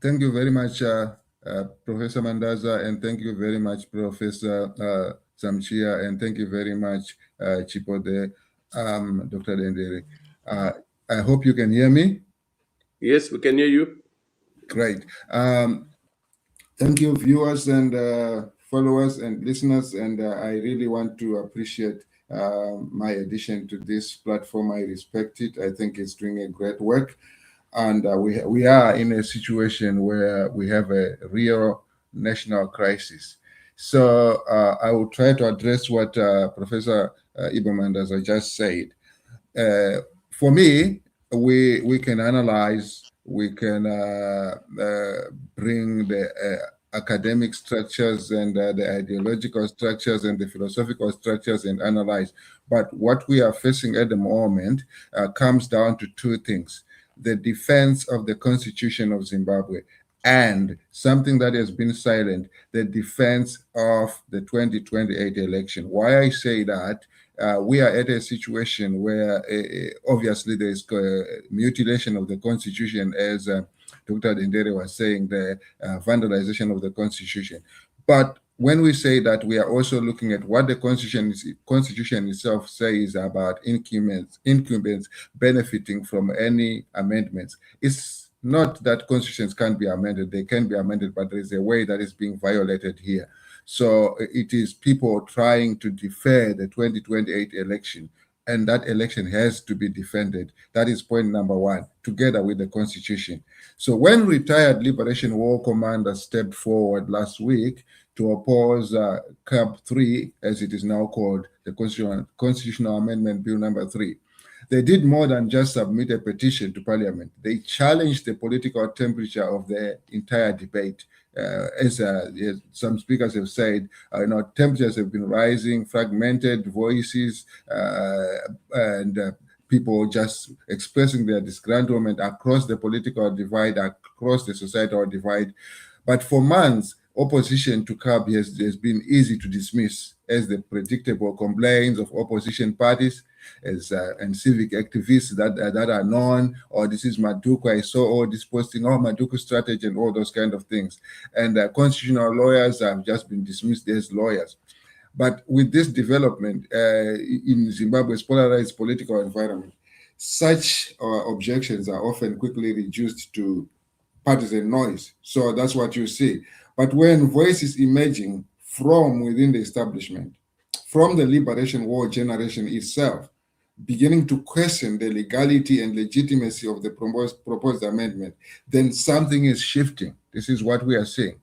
Thank you very much, Professor Mandaza, and thank you very much, Professor Zamchia, and thank you very much, Chipode, Dr. Dendere. I hope you can hear me. Yes, we can hear you. Great. Thank you, viewers and followers and listeners, and I really want to appreciate my addition to this platform. I respect it. I think it's doing a great work. And we are in a situation where we have a real national crisis. So I will try to address what Professor Ibo Mandaza just said. For me, we can analyze, we can bring the academic structures and the ideological structures and the philosophical structures and analyze. But what we are facing at the moment comes down to two things: the defense of the Constitution of Zimbabwe, and something that has been silent, the defense of the 2028 election. Why I say that, we are at a situation where obviously there is mutilation of the Constitution, as Dr. Dendere was saying, the vandalization of the Constitution. But when we say that, we are also looking at what the Constitution itself says about incumbents benefiting from any amendments. It's not that constitutions can't be amended, they can be amended, but there is a way that is being violated here. So it is people trying to defer the 2028 election, and that election has to be defended. That is point number one, together with the Constitution. So when retired Liberation War commanders stepped forward last week to oppose CAB 3, as it is now called, the Constitutional Amendment Bill number 3, they did more than just submit a petition to Parliament. They challenged the political temperature of the entire debate. As some speakers have said, temperatures have been rising, fragmented voices, and people just expressing their disgruntlement across the political divide, across the societal divide. But for months, opposition to CAB has been easy to dismiss as the predictable complaints of opposition parties and civic activists that are known, or this is Maduku, I saw all this posting, Maduku strategy and all those kind of things. And constitutional lawyers have just been dismissed as lawyers. But with this development in Zimbabwe's polarized political environment, such objections are often quickly reduced to partisan noise. So that's what you see. But when voices emerging from within the establishment, from the liberation war generation itself, beginning to question the legality and legitimacy of the proposed amendment, then something is shifting. This is what we are seeing.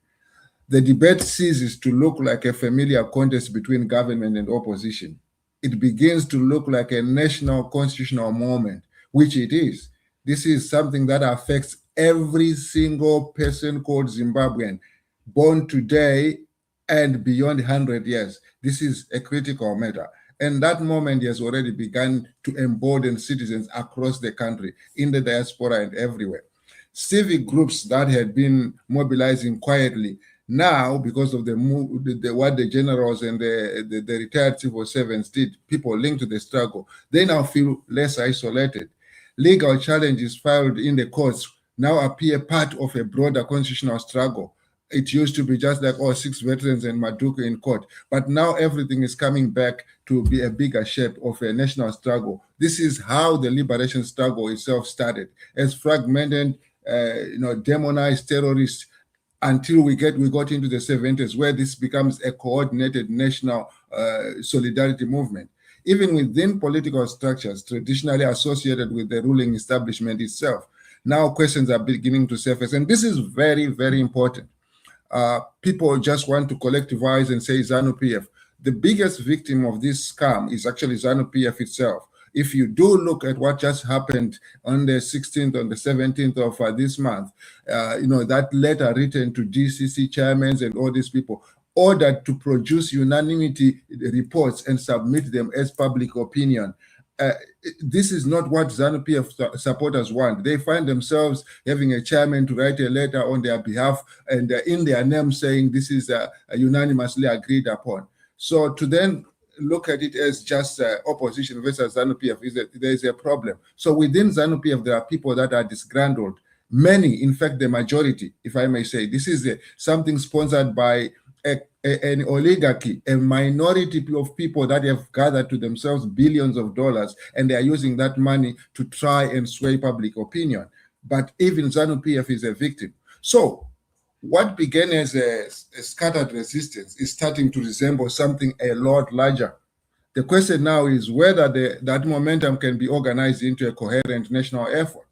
The debate ceases to look like a familiar contest between government and opposition. It begins to look like a national constitutional moment, which it is. This is something that affects every single person called Zimbabwean, born today and beyond 100 years. This is a critical matter. And that moment has already begun to embolden citizens across the country, in the diaspora and everywhere. Civic groups that had been mobilizing quietly, now, because of what the generals and the retired civil servants did, people linked to the struggle, they now feel less isolated. Legal challenges filed in the courts now appear part of a broader constitutional struggle. It used to be just like, 6 veterans and Maduka in court. But now everything is coming back to be a bigger shape of a national struggle. This is how the liberation struggle itself started, as fragmented, demonized terrorists, until we got into the 70s, where this becomes a coordinated national solidarity movement. Even within political structures traditionally associated with the ruling establishment itself, now questions are beginning to surface. And this is very, very important. People just want to collectivize and say ZANU-PF. The biggest victim of this scam is actually ZANU-PF itself. If you do look at what just happened on the 16th, on the 17th of this month, that letter written to DCC chairmen and all these people, ordered to produce unanimity reports and submit them as public opinion. This is not what ZANU-PF supporters want. They find themselves having a chairman to write a letter on their behalf and in their name saying this is unanimously agreed upon. So to then look at it as just opposition versus ZANU-PF, there is a problem. So within ZANU-PF, there are people that are disgruntled. Many, in fact, the majority, if I may say, this is something sponsored by an oligarchy, a minority of people that have gathered to themselves billions of dollars, and they are using that money to try and sway public opinion. But even ZANU-PF is a victim. So what began as a scattered resistance is starting to resemble something a lot larger. The question now is whether that momentum can be organized into a coherent national effort.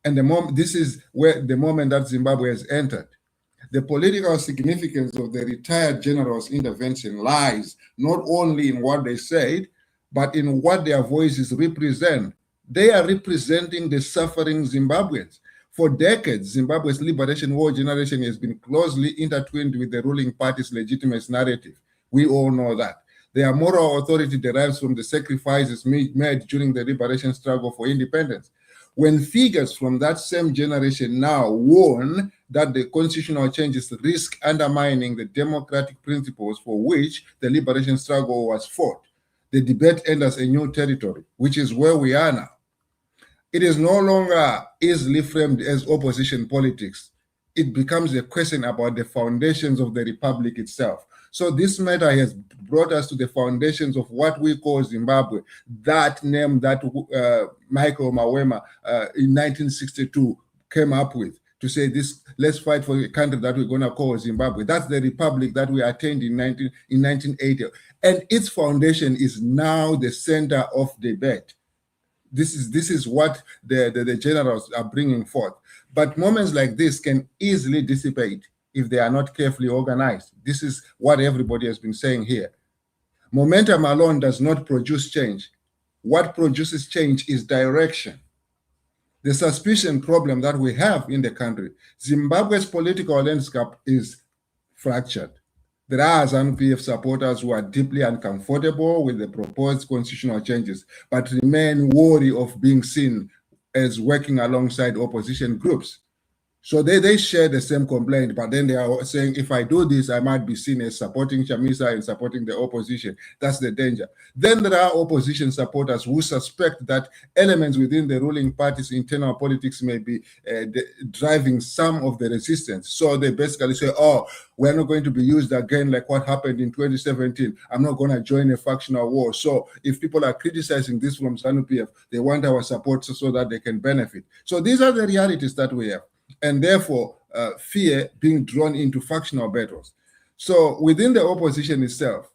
And this is where the moment that Zimbabwe has entered. The political significance of the retired generals' intervention lies not only in what they said, but in what their voices represent. They are representing the suffering Zimbabweans. For decades, Zimbabwe's liberation war generation has been closely intertwined with the ruling party's legitimate narrative. We all know that. Their moral authority derives from the sacrifices made during the liberation struggle for independence. When figures from that same generation now warn that the constitutional changes risk undermining the democratic principles for which the liberation struggle was fought, the debate enters a new territory, which is where we are now. It is no longer easily framed as opposition politics. It becomes a question about the foundations of the republic itself. So this matter has brought us to the foundations of what we call Zimbabwe, that name that Michael Mawema in 1962 came up with, to say this, let's fight for a country that we're going to call Zimbabwe. That's the republic that we attained in 1980. And its foundation is now the center of debate. This is what the generals are bringing forth. But moments like this can easily dissipate if they are not carefully organized. This is what everybody has been saying here. Momentum alone does not produce change. What produces change is direction. The suspicion problem that we have in the country, Zimbabwe's political landscape is fractured. There are ZANU-PF supporters who are deeply uncomfortable with the proposed constitutional changes, but remain wary of being seen as working alongside opposition groups. So they share the same complaint, but then they are saying, if I do this, I might be seen as supporting Chamisa and supporting the opposition. That's the danger. Then there are opposition supporters who suspect that elements within the ruling party's internal politics may be driving some of the resistance. So they basically say, oh, we're not going to be used again like what happened in 2017. I'm not going to join a factional war. So if people are criticizing this from ZANU-PF, they want our support so that they can benefit. So these are the realities that we have. and therefore fear being drawn into factional battles. So within the opposition itself,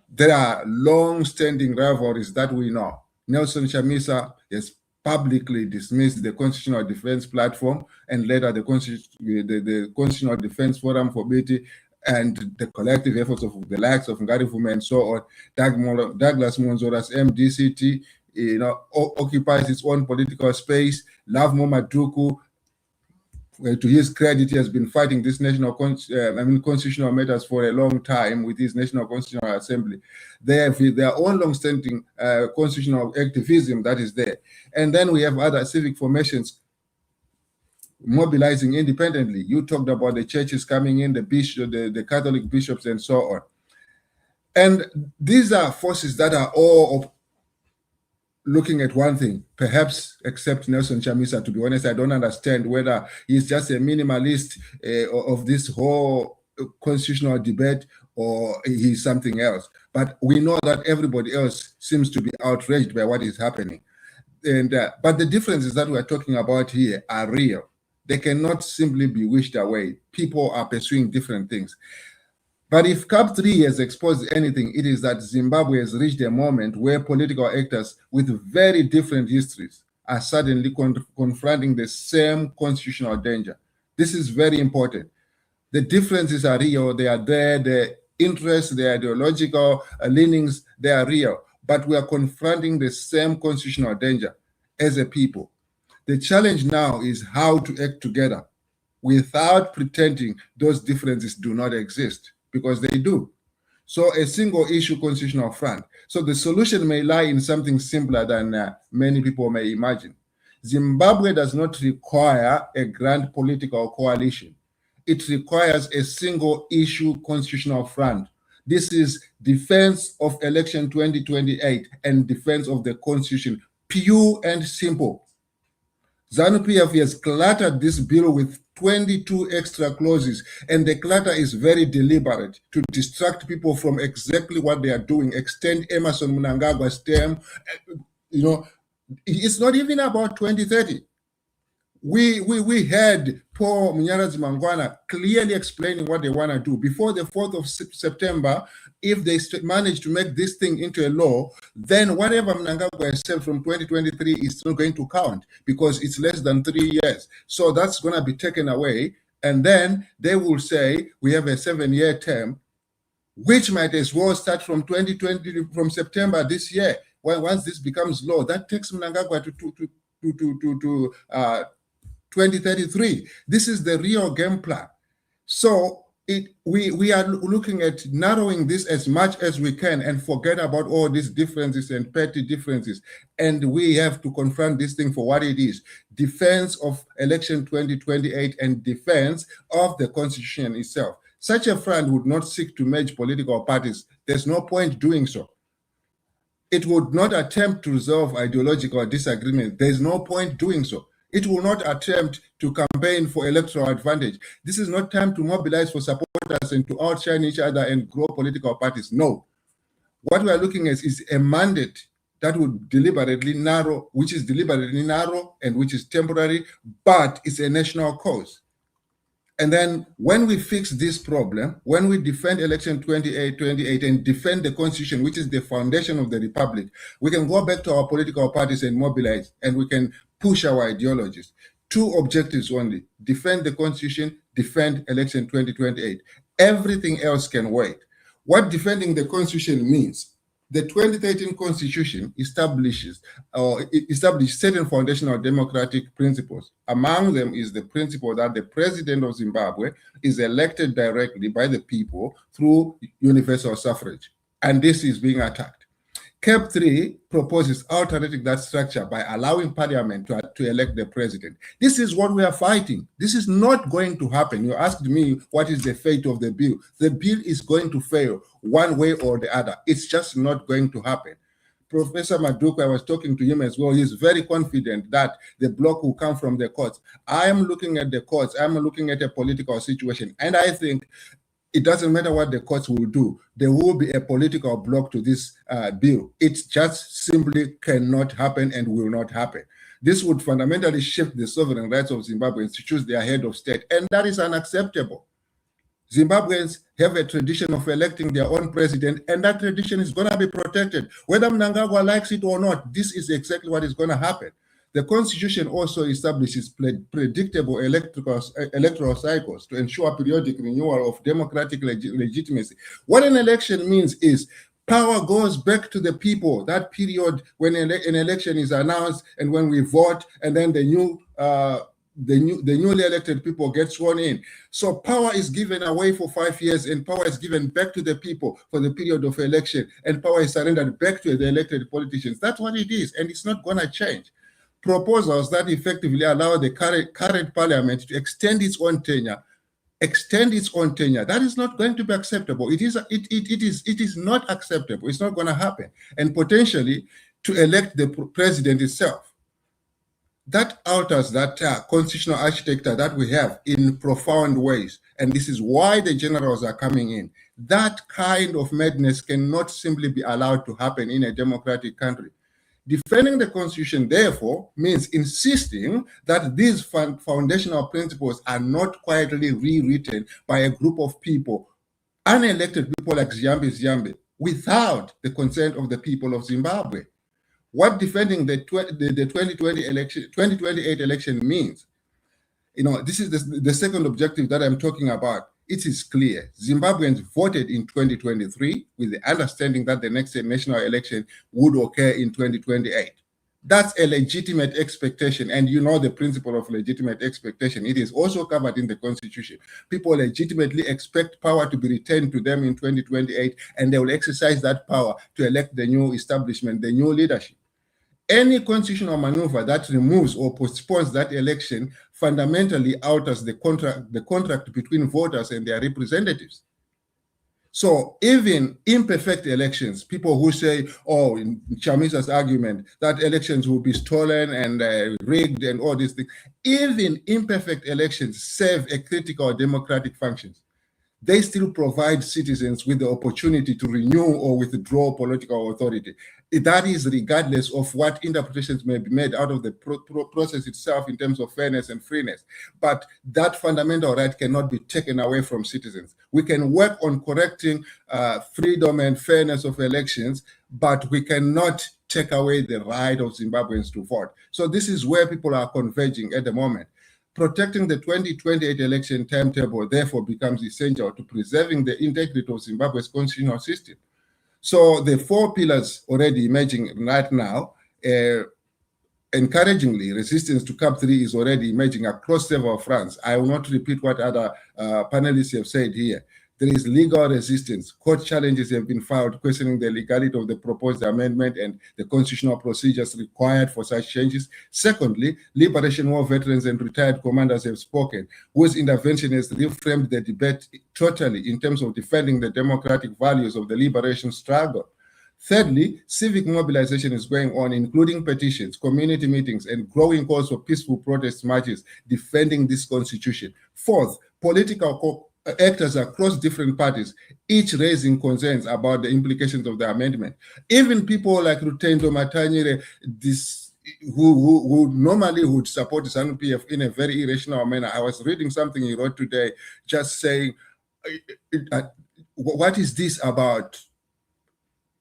there are long-standing rivalries that we know. Nelson Chamisa has publicly dismissed the Constitutional Defense Platform and later the Constitutional Defense Forum for Beauty and the collective efforts of the likes of Ngari Vume and so on. Douglas Monzora's MDCT, occupies its own political space. Love Momaduku, to his credit, he has been fighting this constitutional matters for a long time with his National Constitutional Assembly. They have their own long-standing constitutional activism that is there. And then we have other civic formations mobilizing independently. You talked about the churches coming in, the Catholic bishops and so on. And these are forces that are all looking at one thing, perhaps except Nelson Chamisa. To be honest, I don't understand whether he's just a minimalist of this whole constitutional debate or he's something else. But we know that everybody else seems to be outraged by what is happening. And but the differences that we're talking about here are real. They cannot simply be wished away. People are pursuing different things. But if CAP3 has exposed anything, it is that Zimbabwe has reached a moment where political actors with very different histories are suddenly confronting the same constitutional danger. This is very important. The differences are real, they are there, the interests, the ideological leanings, they are real, but we are confronting the same constitutional danger as a people. The challenge now is how to act together without pretending those differences do not exist, because they do. So a single issue constitutional front. So the solution may lie in something simpler than many people may imagine. Zimbabwe does not require a grand political coalition. It requires a single issue constitutional front. This is defense of election 2028 and defense of the constitution, pure and simple. ZANU-PF has cluttered this bill with 22 extra clauses, and the clutter is very deliberate to distract people from exactly what they are doing. Extend Emerson Mnangagwa's term. It's not even about 2030. We had Paul Mnyarazi Mangwana clearly explaining what they want to do. Before the 4th of September, if they manage to make this thing into a law, then whatever Mnangagwa has said from 2023 is still going to count because it's less than 3 years. So that's going to be taken away. And then they will say, we have a 7-year term, which might as well start from 2020, from September this year. Well, once this becomes law, that takes Mnangagwa to 2033. This is the real game plan. So we are looking at narrowing this as much as we can and forget about all these differences and petty differences. And we have to confront this thing for what it is. Defense of election 2028 and defense of the constitution itself. Such a front would not seek to merge political parties. There's no point doing so. It would not attempt to resolve ideological disagreement. There's no point doing so. It will not attempt to campaign for electoral advantage. This is not time to mobilize for supporters and to outshine each other and grow political parties. No. What we are looking at is a mandate that would deliberately narrow, which is deliberately narrow and which is temporary, but it's a national cause. And then when we fix this problem, when we defend election 28 and defend the constitution, which is the foundation of the republic, we can go back to our political parties and mobilize, and we can push our ideologies. 2 objectives only: defend the constitution, defend election 2028. Everything else can wait. What defending the constitution means: the 2013 constitution established certain foundational democratic principles. Among them is the principle that the president of Zimbabwe is elected directly by the people through universal suffrage. And this is being attacked. CAP 3 proposes altering that structure by allowing parliament to elect the president. This is what we are fighting. This is not going to happen. You asked me what is the fate of the bill. The bill is going to fail one way or the other. It's just not going to happen. Professor Maduku, I was talking to him as well. He's very confident that the block will come from the courts. I am looking at the courts. I'm looking at a political situation. And I think it doesn't matter what the courts will do. There will be a political block to this bill. It just simply cannot happen and will not happen. This would fundamentally shift the sovereign rights of Zimbabweans to choose their head of state, and that is unacceptable. Zimbabweans have a tradition of electing their own president, and that tradition is going to be protected. Whether Mnangagwa likes it or not, this is exactly what is going to happen. The Constitution also establishes predictable electoral cycles to ensure periodic renewal of democratic legitimacy. What an election means is power goes back to the people. That period when an election is announced and when we vote, and then the newly elected people get sworn in. So power is given away for 5 years, and power is given back to the people for the period of election, and power is surrendered back to the elected politicians. That's what it is, and it's not going to change. Proposals that effectively allow the current parliament to extend its own tenure, that is not going to be acceptable. It is not acceptable. It's not going to happen. And potentially to elect the president itself. That alters that constitutional architecture that we have in profound ways. And this is why the generals are coming in. That kind of madness cannot simply be allowed to happen in a democratic country. Defending the Constitution, therefore, means insisting that these foundational principles are not quietly rewritten by a group of people, unelected people like Ziyambi, without the consent of the people of Zimbabwe. What defending the 2028 election means, this is the second objective that I'm talking about. It is clear. Zimbabweans voted in 2023 with the understanding that the next national election would occur in 2028. That's a legitimate expectation, and you know the principle of legitimate expectation. It is also covered in the Constitution. People legitimately expect power to be returned to them in 2028, and they will exercise that power to elect the new establishment, the new leadership. Any constitutional maneuver that removes or postpones that election fundamentally alters the contract between voters and their representatives. So even imperfect elections, people who say, oh, in Chamisa's argument, that elections will be stolen and rigged and all these things, even imperfect elections serve a critical democratic function. They still provide citizens with the opportunity to renew or withdraw political authority. That is regardless of what interpretations may be made out of the process itself in terms of fairness and freeness. But that fundamental right cannot be taken away from citizens. We can work on correcting freedom and fairness of elections, but we cannot take away the right of Zimbabweans to vote. So this is where people are converging at the moment. Protecting the 2028 election timetable, therefore, becomes essential to preserving the integrity of Zimbabwe's constitutional system. So the 4 pillars already emerging right now, encouragingly, resistance to CAP 3 is already emerging across several fronts. I will not repeat what other panelists have said here. There is legal resistance. Court challenges have been filed questioning the legality of the proposed amendment and the constitutional procedures required for such changes. Secondly, Liberation War veterans and retired commanders have spoken, whose intervention has reframed the debate totally in terms of defending the democratic values of the liberation struggle. Thirdly, civic mobilization is going on, including petitions, community meetings, and growing calls for peaceful protest marches defending this constitution. Fourth, political actors across different parties, each raising concerns about the implications of the amendment. Even people like Rutendo Matanyire, who normally would support ZANU-PF in a very irrational manner. I was reading something he wrote today, just saying, what is this about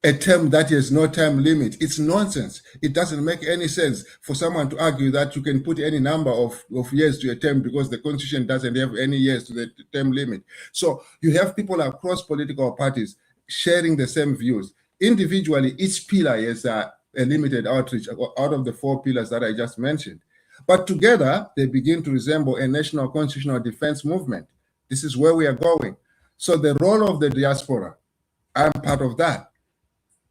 a term that has no time limit? It's nonsense. It doesn't make any sense for someone to argue that you can put any number of years to a term because the Constitution doesn't have any years to the term limit. So you have people across political parties sharing the same views. Individually, each pillar has a limited outreach out of the 4 pillars that I just mentioned. But together, they begin to resemble a national constitutional defense movement. This is where we are going. So the role of the diaspora, I'm part of that.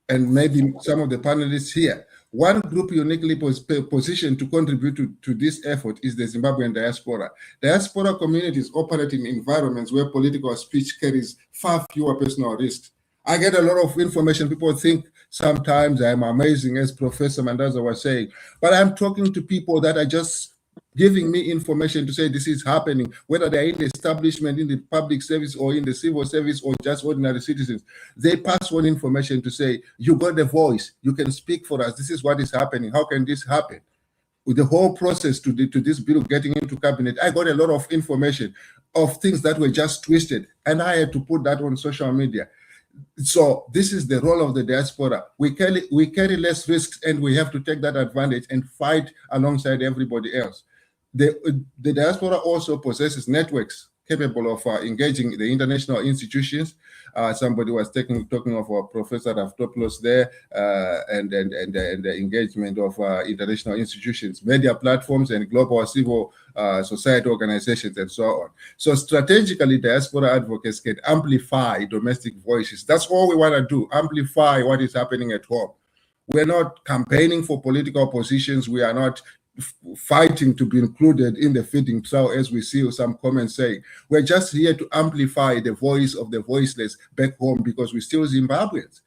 And maybe some of the panelists here. One group uniquely positioned to contribute to this effort is the Zimbabwean diaspora. Diaspora communities operate in environments where political speech carries far fewer personal risks. I get a lot of information. People think sometimes I'm amazing, as Professor Mandaza was saying, but I'm talking to people that are just giving me information to say this is happening, whether they're in the establishment, in the public service, or in the civil service, or just ordinary citizens. They pass on information to say, you got the voice, you can speak for us, this is what is happening, how can this happen? with the whole process to this bill getting into cabinet, I got a lot of information of things that were just twisted, and I had to put that on social media. So this is the role of the diaspora. We carry less risks, and we have to take that advantage and fight alongside everybody else. The diaspora also possesses networks capable of engaging the international institutions. Somebody was talking of Professor Raftopoulos there, and the engagement of international institutions, media platforms, and global civil society organizations, and so on. So strategically, diaspora advocates can amplify domestic voices. That's all we want to do, amplify what is happening at home. We're not campaigning for political positions. We are not fighting to be included in the feeding trough, as we see some comments saying. We're just here to amplify the voice of the voiceless back home, because we're still Zimbabweans.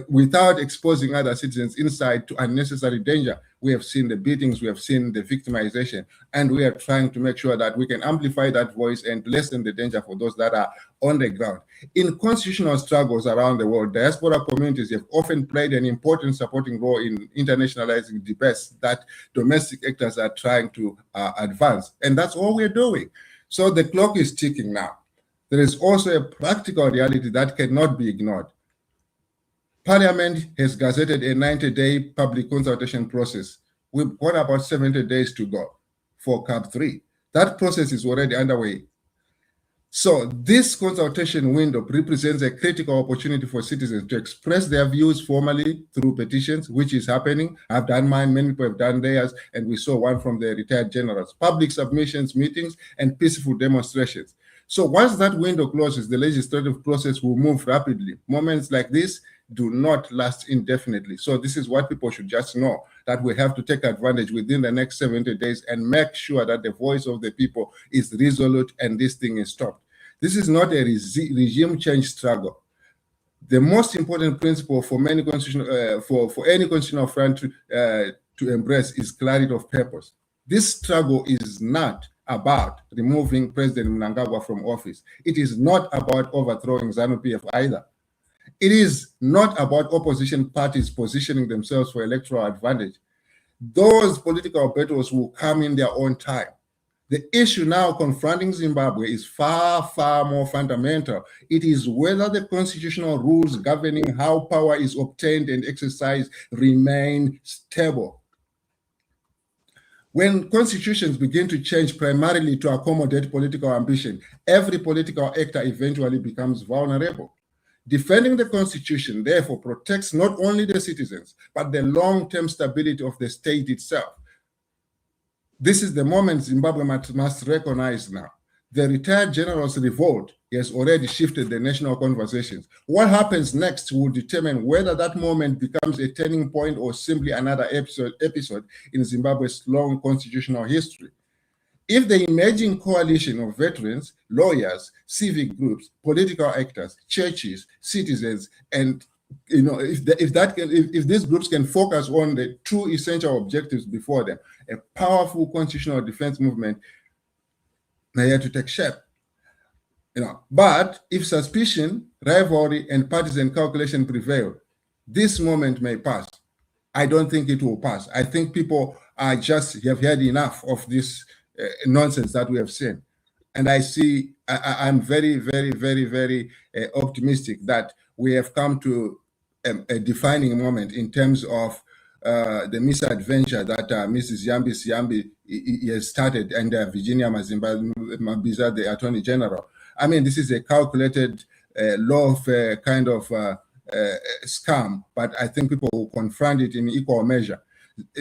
Without exposing other citizens inside to unnecessary danger. We have seen the beatings, we have seen the victimization, and we are trying to make sure that we can amplify that voice and lessen the danger for those that are on the ground. In constitutional struggles around the world, diaspora communities have often played an important supporting role in internationalizing debates that domestic actors are trying to advance, and that's all we're doing. So the clock is ticking now. There is also a practical reality that cannot be ignored. Parliament has gazetted a 90-day public consultation process. We've got about 70 days to go for CAP 3. That process is already underway. So this consultation window represents a critical opportunity for citizens to express their views formally through petitions, which is happening. I've done mine, many people have done theirs, and we saw one from the retired generals. Public submissions, meetings, and peaceful demonstrations. So once that window closes, the legislative process will move rapidly. Moments like this do not last indefinitely. So this is what people should just know, that we have to take advantage within the next 70 days and make sure that the voice of the people is resolute and this thing is stopped. This is not a regime change struggle. The most important principle for many constitutional, for any constitutional front to embrace is clarity of purpose. This struggle is not about removing President Mnangagwa from office. It is not about overthrowing ZANU-PF either. It is not about opposition parties positioning themselves for electoral advantage. Those political battles will come in their own time. The issue now confronting Zimbabwe is far, far more fundamental. It is whether the constitutional rules governing how power is obtained and exercised remain stable. When constitutions begin to change primarily to accommodate political ambition, every political actor eventually becomes vulnerable. Defending the Constitution, therefore, protects not only the citizens, but the long-term stability of the state itself. This is the moment Zimbabwe must recognize now. The retired general's revolt has already shifted the national conversations. What happens next will determine whether that moment becomes a turning point or simply another episode in Zimbabwe's long constitutional history. If the emerging coalition of veterans, lawyers, civic groups, political actors, churches, citizens, and if these groups can focus on the two essential objectives before them, a powerful constitutional defense movement may have to take shape. But if suspicion, rivalry, and partisan calculation prevail, this moment may pass. I don't think it will pass. I think people are just have had enough of this nonsense that we have seen. And I'm very, very, very, very optimistic that we have come to a defining moment in terms of the misadventure that Mrs. Yambi has started, and Virginia Mabiza, the Attorney General. I mean, this is a calculated law of kind of scam, but I think people will confront it in equal measure.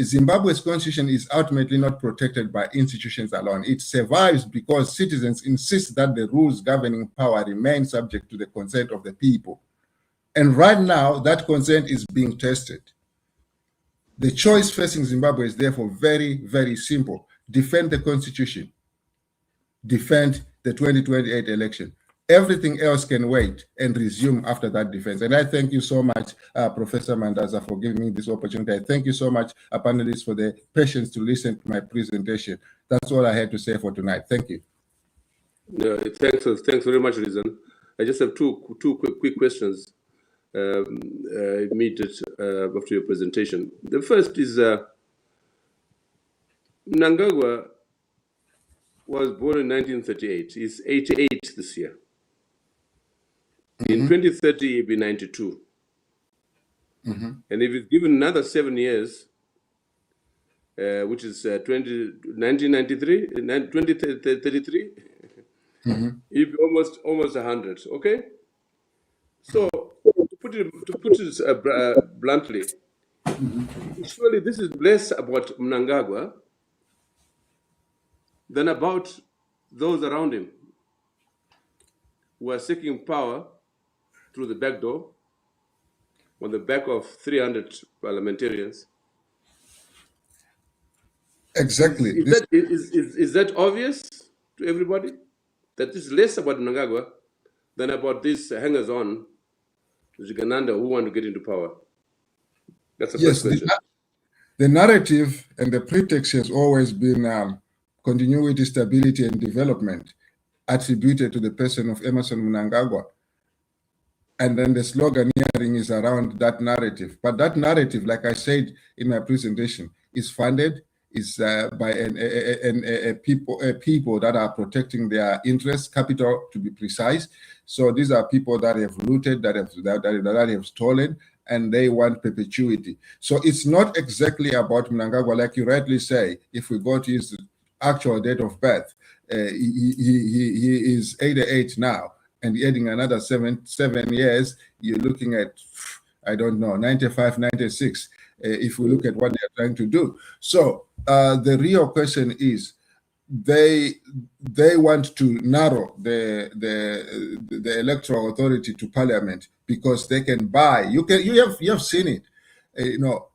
Zimbabwe's constitution is ultimately not protected by institutions alone. It survives because citizens insist that the rules governing power remain subject to the consent of the people. And right now, that consent is being tested. The choice facing Zimbabwe is therefore very, very simple. Defend the constitution. Defend the 2028 election. Everything else can wait and resume after that defense. And I thank you so much, Professor Mandaza, for giving me this opportunity. I thank you so much, panelists, for the patience to listen to my presentation. That's all I had to say for tonight. Thank you. Thanks very much, Rizan. I just have two quick questions immediate after your presentation. The first is, Mnangagwa was born in 1938. He's 88 this year. In 2030, he'll be 92. And if he's given another 7 years, which is 1993, 2033, he'll be almost 100. Okay. So to put it bluntly, surely this is less about Mnangagwa than about those around him who are seeking power through the back door on the back of 300 parliamentarians. Exactly. Is that obvious to everybody? That is less about Mnangagwa than about these hangers-on, Zigananda, who want to get into power? That's the first question. The narrative and the pretext has always been continuity, stability, and development attributed to the person of Emmerson Mnangagwa. And then the sloganeering is around that narrative. But that narrative, like I said in my presentation, is funded, is by people that are protecting their interests, capital to be precise. So these are people that have looted, that have stolen, and they want perpetuity. So it's not exactly about Mnangagwa, like you rightly say. If we go to his actual date of birth, he is 88 now. And adding another seven years, you're looking at, I don't know, 95, 96, if we look at what they're trying to do. So the real question is, they want to narrow the electoral authority to parliament because they can buy. You have seen it.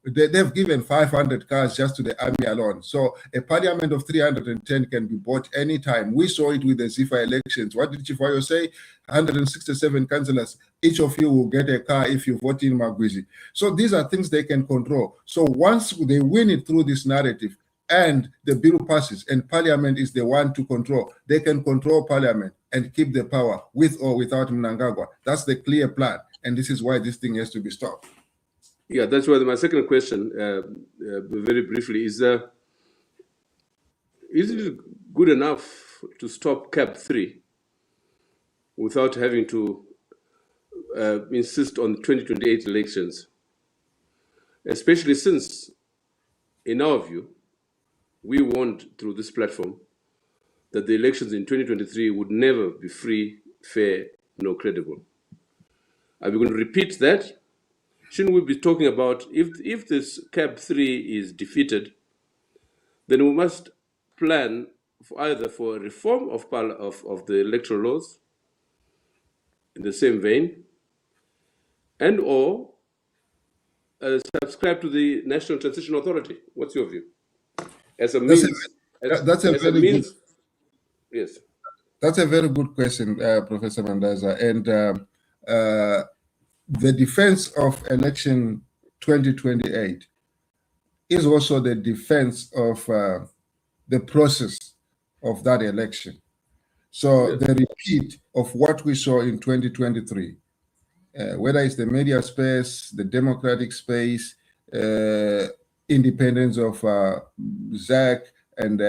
They've given 500 cars just to the army alone. So a parliament of 310 can be bought anytime. We saw it with the ZIFA elections. What did Chifayo say? 167 councillors. Each of you will get a car if you vote in Magwizi. So these are things they can control. So once they win it through this narrative and the bill passes and parliament is the one to control, they can control parliament and keep the power with or without Mnangagwa. That's the clear plan. And this is why this thing has to be stopped. Yeah, that's why my second question, very briefly, is it good enough to stop CAP 3 without having to insist on 2028 elections? Especially since, in our view, we warned through this platform that the elections in 2023 would never be free, fair, nor credible. Are we going to repeat that? Shouldn't we be talking about if this CAP 3 is defeated, then we must plan for either for a reform of the electoral laws in the same vein, and or subscribe to the National Transition Authority. What's your view? As a means. Yes. That's a very good question, Professor Mandaza. And the defense of election 2028 is also the defense of the process of that election. So the repeat of what we saw in 2023, whether it's the media space, the democratic space, independence of ZAC and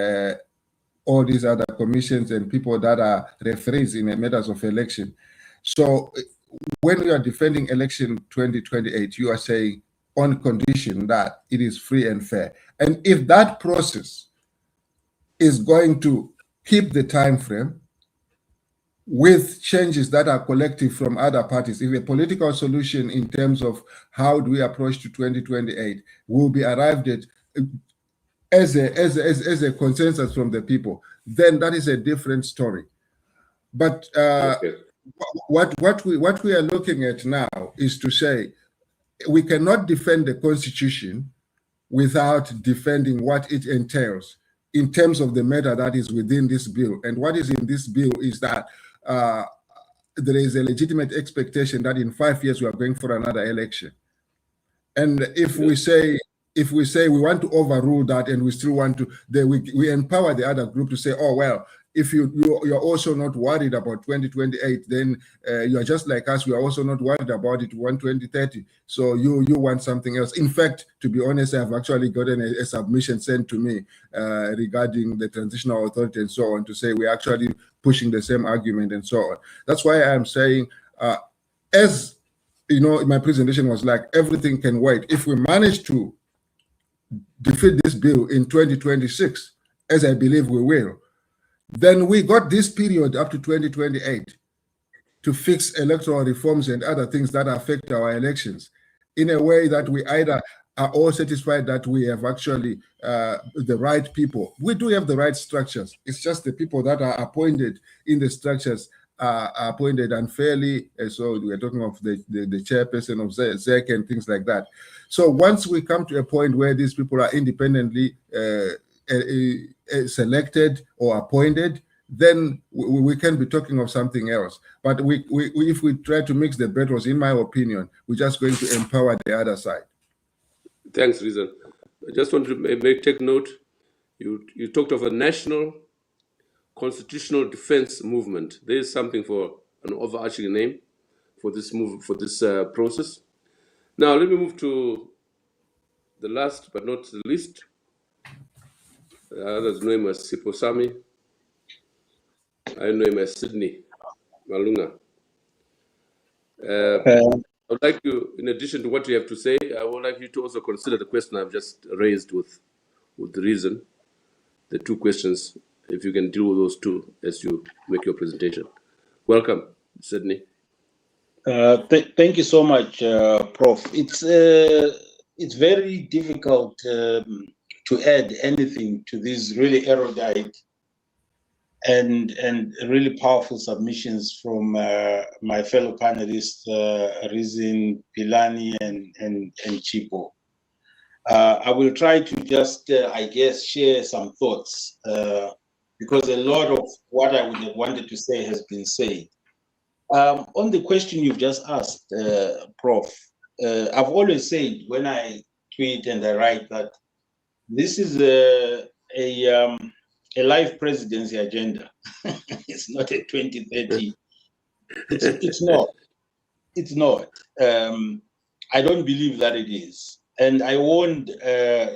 all these other commissions and people that are referees in matters of election. So when you are defending election 2028, you are saying on condition that it is free and fair. And if that process is going to keep the time frame with changes that are collective from other parties, if a political solution in terms of how do we approach to 2028 will be arrived at as a consensus from the people, then that is a different story. But what we are looking at now is to say we cannot defend the Constitution without defending what it entails in terms of the matter that is within this bill. And what is in this bill is that there is a legitimate expectation that in 5 years we are going for another election. And if we say we want to overrule that and we still want to, then we empower the other group to say, oh, well, if you're also not worried about 2028, then you are just like us. We are also not worried about it 2030. So you want something else. In fact, to be honest, I have actually gotten a submission sent to me regarding the transitional authority and so on, to say we're actually pushing the same argument and so on. That's why I'm saying, as you know, my presentation was like, everything can wait. If we manage to defeat this bill in 2026, as I believe we will, then we got this period up to 2028 to fix electoral reforms and other things that affect our elections in a way that we either are all satisfied that we have actually the right people. We do have the right structures. It's just the people that are appointed in the structures are appointed unfairly. So we're talking of the chairperson of ZEC and things like that. So once we come to a point where these people are independently selected or appointed, then we can be talking of something else. But if we try to mix the battles, in my opinion, we're just going to empower the other side. Thanks, Reason. I just want to take note. You talked of a national constitutional defense movement. There is something for an overarching name for this process. Now let me move to the last but not the least. Others know him as Siposami. I know him as Sydney Malunga. I would like you, in addition to what you have to say, I would like you to also consider the question I've just raised with the Reason, the two questions, if you can deal with those two as you make your presentation. Welcome, Sydney. Thank you so much, Prof. It's very difficult to add anything to these really erudite and really powerful submissions from my fellow panelists, Reason, Pilani, and Chipo. I will try to just, I guess, share some thoughts because a lot of what I would have wanted to say has been said. On the question you've just asked, Prof, I've always said when I tweet and I write that this is a life presidency agenda. It's not a 2030. It's not. It's not. I don't believe that it is. And I warned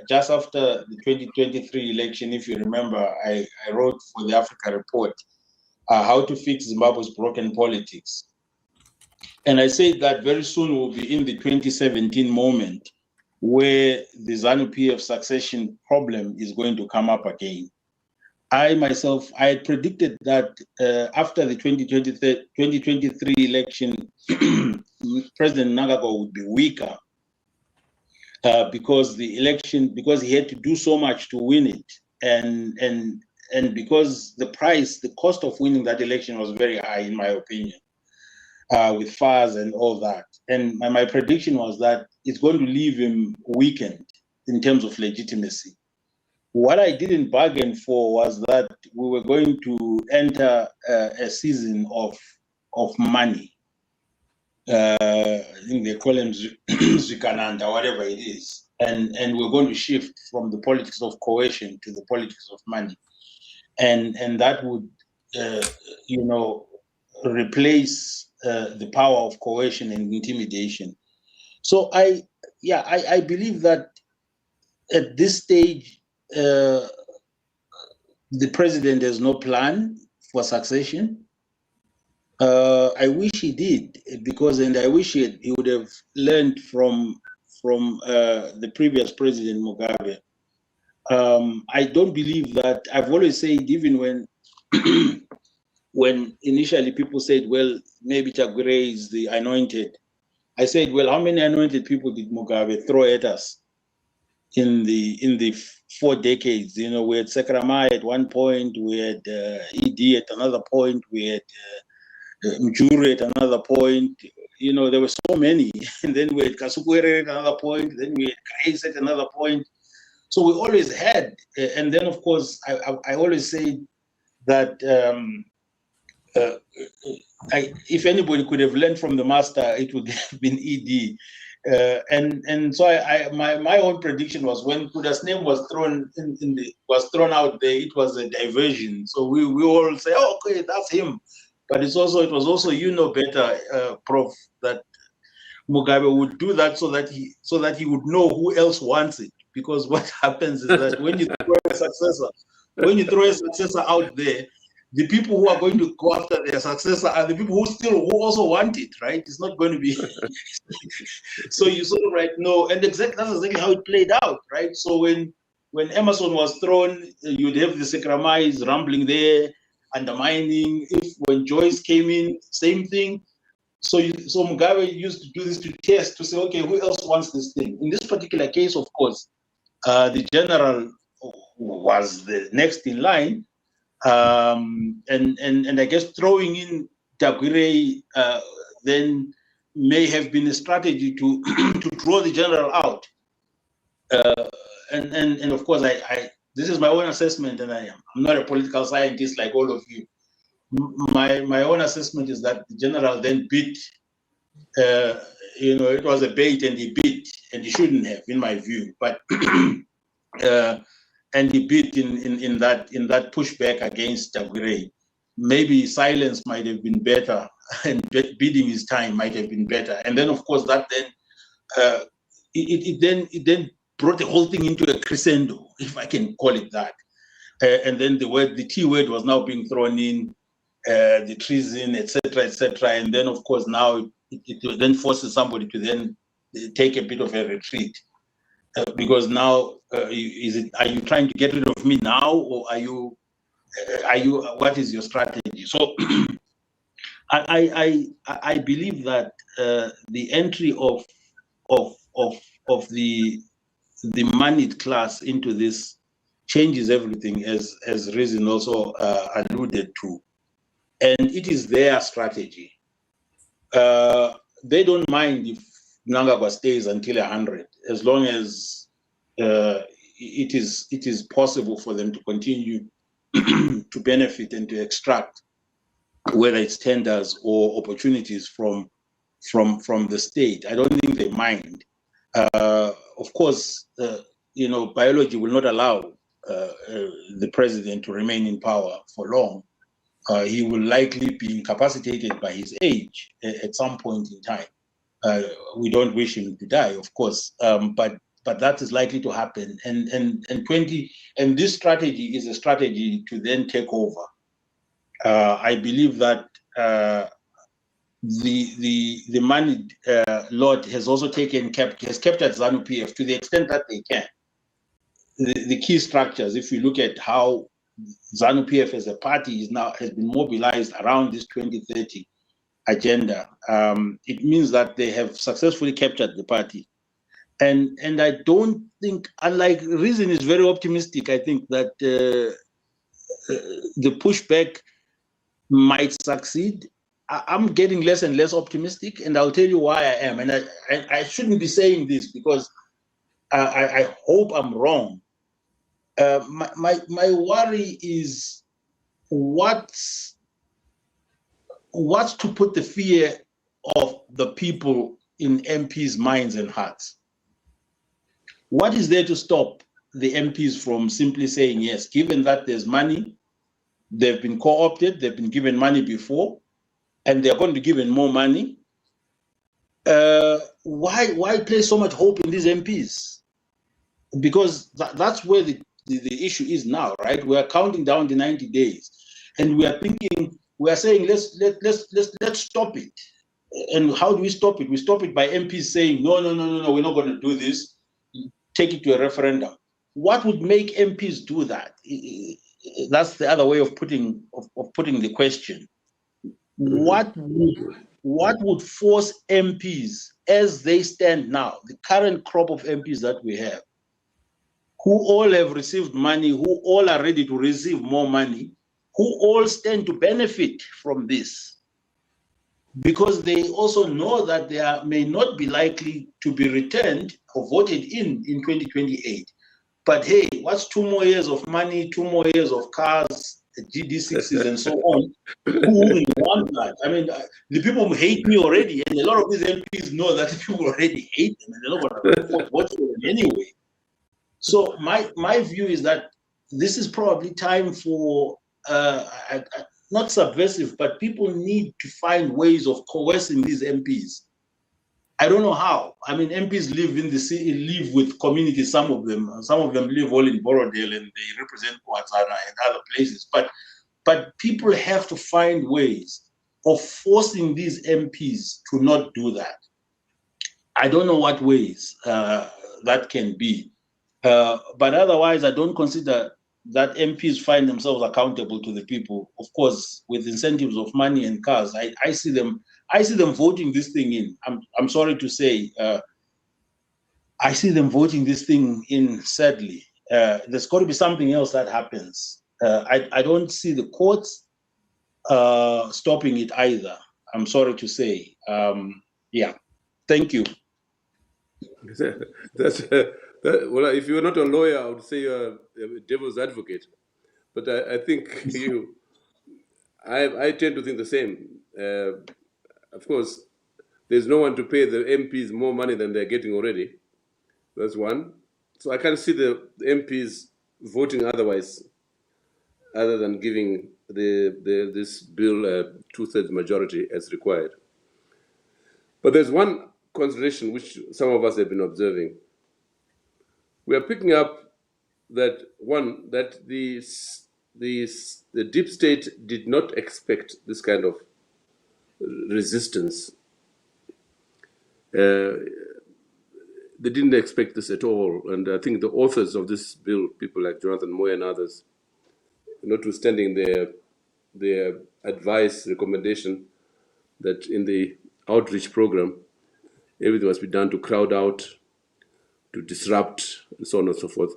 just after the 2023 election, if you remember, I wrote for the Africa Report, how to fix Zimbabwe's broken politics. And I said that very soon we'll be in the 2017 moment where the ZANU-PF succession problem is going to come up again. I myself, I had predicted that after the 2023 election, President Mnangagwa would be weaker because he had to do so much to win it. And because the cost of winning that election was very high, in my opinion, with FARS and all that. And my prediction was that it's going to leave him weakened in terms of legitimacy. What I didn't bargain for was that we were going to enter a season of money. I think they call him Zwikananda, whatever it is. And we're going to shift from the politics of coercion to the politics of money. And that would, replace the power of coercion and intimidation. So I believe that at this stage, the president has no plan for succession. I wish he did, and I wish he would have learned from the previous president Mugabe. I don't believe that. I've always said, even when initially people said, well, maybe Chagure is the anointed, I said, well, how many anointed people did Mugabe throw at us in the 4 decades? We had Sekramai at one point, we had ED at another point, we had Mjuru at another point. There were so many. And then we had Kasukwere at another point, then we had Kais at another point. So we always had, and then of course, I always say that if anybody could have learned from the master, it would have been ED. And so my own prediction was when Kuda's name was thrown out there, it was a diversion. So we all say, oh, okay, that's him. But it was also better, Prof, that Mugabe would do that so that he would know who else wants it. Because what happens is that when you throw a successor out there, the people who are going to go after their successor are the people who also want it, right? It's not going to be so you sort of no, and that's exactly how it played out, right? So when Emerson was thrown, you'd have the Sekramais rambling there, undermining. When Joyce came in, same thing. So Mugabe used to do this to test, to say, okay, who else wants this thing? In this particular case, of course, the general was the next in line. And I guess throwing in Daguire then may have been a strategy to to draw the general out. And of course, this is my own assessment, and I'm not a political scientist like all of you. My own assessment is that the general then beat. It was a bait, and he beat, and he shouldn't have, in my view. But and he beat in that pushback against Daguire. Maybe silence might have been better, and bidding his time might have been better. And then, of course, that then it then brought the whole thing into a crescendo, if I can call it that. And then the T word was now being thrown in, the treason, etc., etc. And then, of course, now it then forces somebody to then take a bit of a retreat. Because now, are you trying to get rid of me now, or are you? What is your strategy? So, I believe that the entry of the moneyed class into this changes everything, as Reason also alluded to, and it is their strategy. They don't mind if Mnangagwa stays until 100, as long as it is possible for them to continue to benefit and to extract, whether it's tenders or opportunities from the state. I don't think they mind. Of course, biology will not allow the president to remain in power for long. He will likely be incapacitated by his age at some point in time. We don't wish him to die, of course, but that is likely to happen. And this strategy is a strategy to then take over. I believe that the moneyed lot has also has captured ZANU-PF to the extent that they can. The key structures, if you look at how ZANU-PF as a party has been mobilized around this 2030 agenda, it means that they have successfully captured the party. And I don't think, unlike Reason is very optimistic, I think that the pushback might succeed. I'm getting less and less optimistic, and I'll tell you why I am. And I shouldn't be saying this because I hope I'm wrong. My worry is what's to put the fear of the people in MPs' minds and hearts. What is there to stop the MPs from simply saying yes, given that there's money, they've been co-opted, they've been given money before, and they're going to be given more money? Why place so much hope in these MPs? Because that's where the issue is now, right? We are counting down the 90 days, and we are saying let's stop it. And how do we stop it? We stop it by MPs saying no, we're not going to do this. Take it to a referendum. What would make MPs do that? That's the other way of putting the question. What would force MPs, as they stand now, the current crop of MPs that we have, who all have received money, who all are ready to receive more money, who all stand to benefit from this, because they also know that they may not be likely to be returned or voted in 2028. But hey, what's 2 more years of money, 2 more years of cars, GD6s and so on, who want that. I mean, the people hate me already, and a lot of these MPs know that people already hate them, and they're not going to vote for them anyway. So my view is that this is probably time for, not subversive, but people need to find ways of coercing these MPs. I don't know how. I mean, MPs live in the city, live with communities. Some of them live all in Borrowdale, and they represent Botswana and other places. But people have to find ways of forcing these MPs to not do that. I don't know what ways that can be. But otherwise, I don't consider that MPs find themselves accountable to the people. Of course, with incentives of money and cars, I see them voting this thing in. I'm sorry to say, I see them voting this thing in. Sadly, there's got to be something else that happens. I don't see the courts stopping it either. I'm sorry to say. Yeah, thank you. Well, if you're not a lawyer, I would say you're a devil's advocate. But I think I tend to think the same. Of course, there's no one to pay the MPs more money than they're getting already. That's one. So I can't see the MPs voting otherwise, other than giving this bill a 2/3 majority as required. But there's one consideration which some of us have been observing. We are picking up that the deep state did not expect this kind of resistance. They didn't expect this at all. And I think the authors of this bill, people like Jonathan Moy and others, notwithstanding their advice, recommendation that in the outreach program, everything must be done to crowd out, to disrupt, and so on and so forth.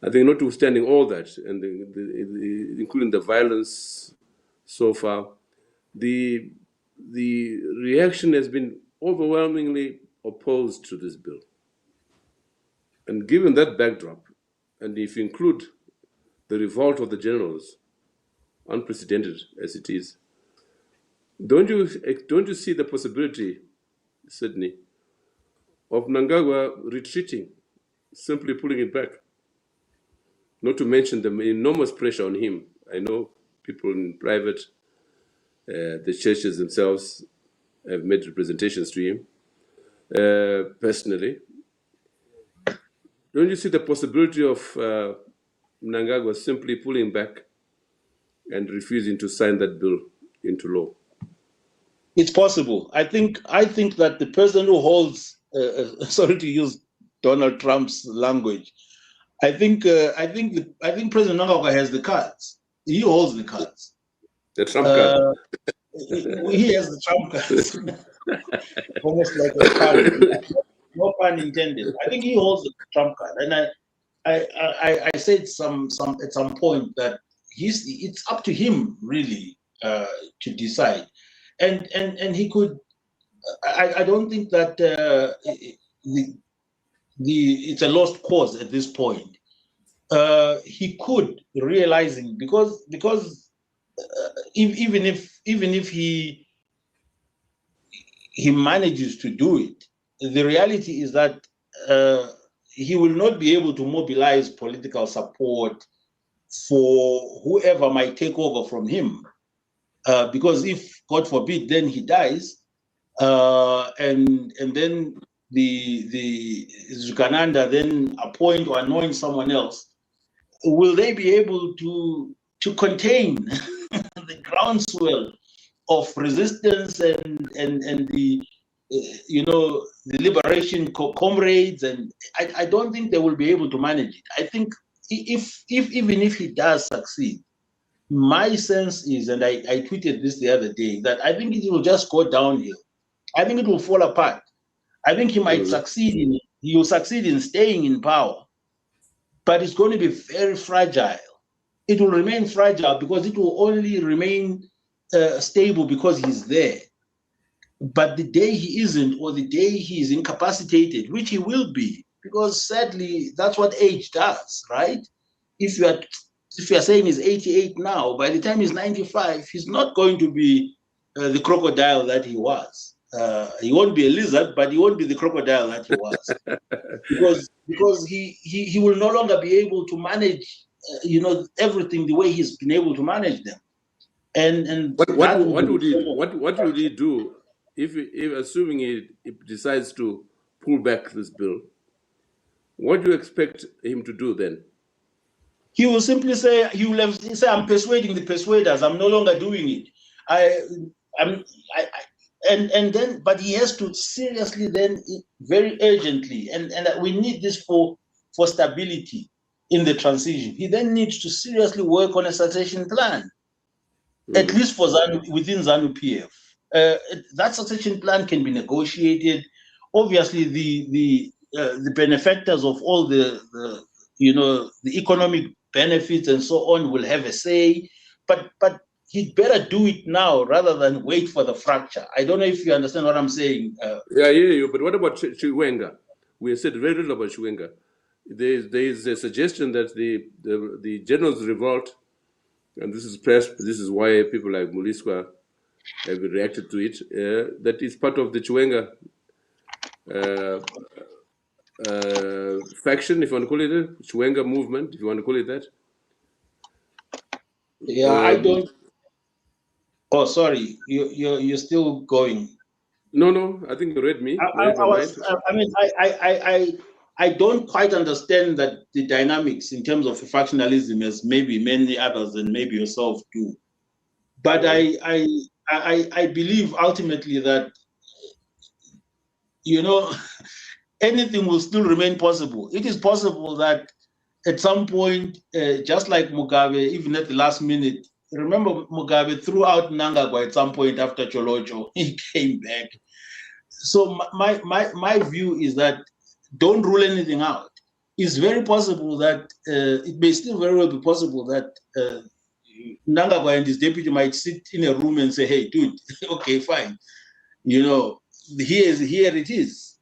I think notwithstanding all that, and including the violence so far, the reaction has been overwhelmingly opposed to this bill. And given that backdrop, and if you include the revolt of the generals, unprecedented as it is, don't you see the possibility, Sydney, of Mnangagwa retreating, simply pulling it back? Not to mention the enormous pressure on him. I know people in private, the churches themselves have made representations to him personally. Don't you see the possibility of Mnangagwa simply pulling back and refusing to sign that bill into law? It's possible. I think that the person who holds, sorry to use Donald Trump's language, I think President Mnangagwa has the cards. He holds the cards. The Trump card. He has the Trump cards. Almost like a card. No pun intended. I think he holds the Trump card, and I said at some point that it's up to him really to decide, and he could. I don't think that it's a lost cause at this point. He could, realizing because even if he manages to do it, the reality is that he will not be able to mobilize political support for whoever might take over from him, because if, God forbid, then he dies, and then the Zukananda then appoint or anoint someone else, will they be able to contain the groundswell of resistance and the the liberation comrades? And I don't think they will be able to manage it. I think even if he does succeed, my sense is, and I tweeted this the other day, that I think it will just go downhill. I think it will fall apart. I think he might succeed he will succeed in staying in power, but it's going to be very fragile. It will remain fragile because it will only remain stable because he's there. But the day he isn't, or the day he is incapacitated, which he will be, because sadly, that's what age does, right? If you are if you are saying he's 88 now, by the time he's 95, he's not going to be the crocodile that he was. He won't be a lizard, but he won't be the crocodile that he was, because he will no longer be able to manage, everything the way he's been able to manage them. And what would he do if assuming he decides to pull back this bill? What do you expect him to do then? He will simply say, I'm persuading the persuaders. I'm no longer doing it. But he has to seriously then, very urgently, and we need this for stability in the transition. He then needs to seriously work on a succession plan, at least for within ZANU-PF. That succession plan can be negotiated. Obviously, the benefactors of all the economic benefits and so on will have a say, but he'd better do it now rather than wait for the fracture. I don't know if you understand what I'm saying. Yeah, I hear you. But what about Chiwenga? We said very little about Chiwenga. There is a suggestion that the generals' revolt, and this is why people like Muliswa have reacted to it. That is part of the Chiwenga faction, if you want to call it a Chiwenga movement, if you want to call it that. Yeah, I don't. Oh, sorry, you're still going. No, I think you read me. I don't quite understand that the dynamics in terms of factionalism, as maybe many others and maybe yourself do. But I believe ultimately that anything will still remain possible. It is possible that at some point, just like Mugabe, even at the last minute, remember Mugabe threw out Mnangagwa at some point after Cholocho. He came back. So my view is that don't rule anything out. It's very possible that it may still very well be possible that Mnangagwa and his deputy might sit in a room and say, "Hey, dude, okay, fine. Here it is."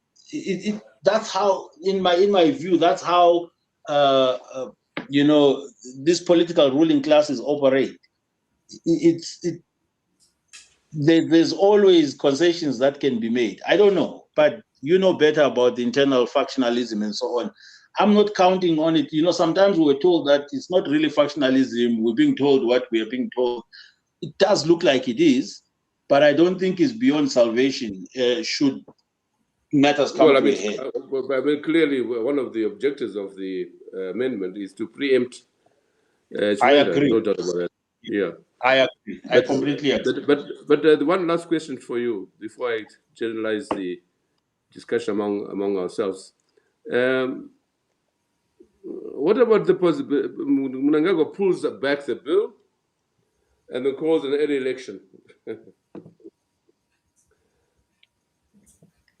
That's how, in my view, that's how these political ruling classes operate. There's always concessions that can be made. I don't know, but you know better about the internal factionalism and so on. I'm not counting on it. Sometimes we're told that it's not really factionalism. We're being told what we are being told. It does look like it is, but I don't think it's beyond salvation. Should matters come to a head. Clearly, one of the objectives of the amendment is to preempt. I agree. No doubt about that. Yeah, I agree. I completely agree. But the one last question for you before I generalize the discussion among ourselves. What about the possibility Mnangagwa pulls back the bill and then calls an early election?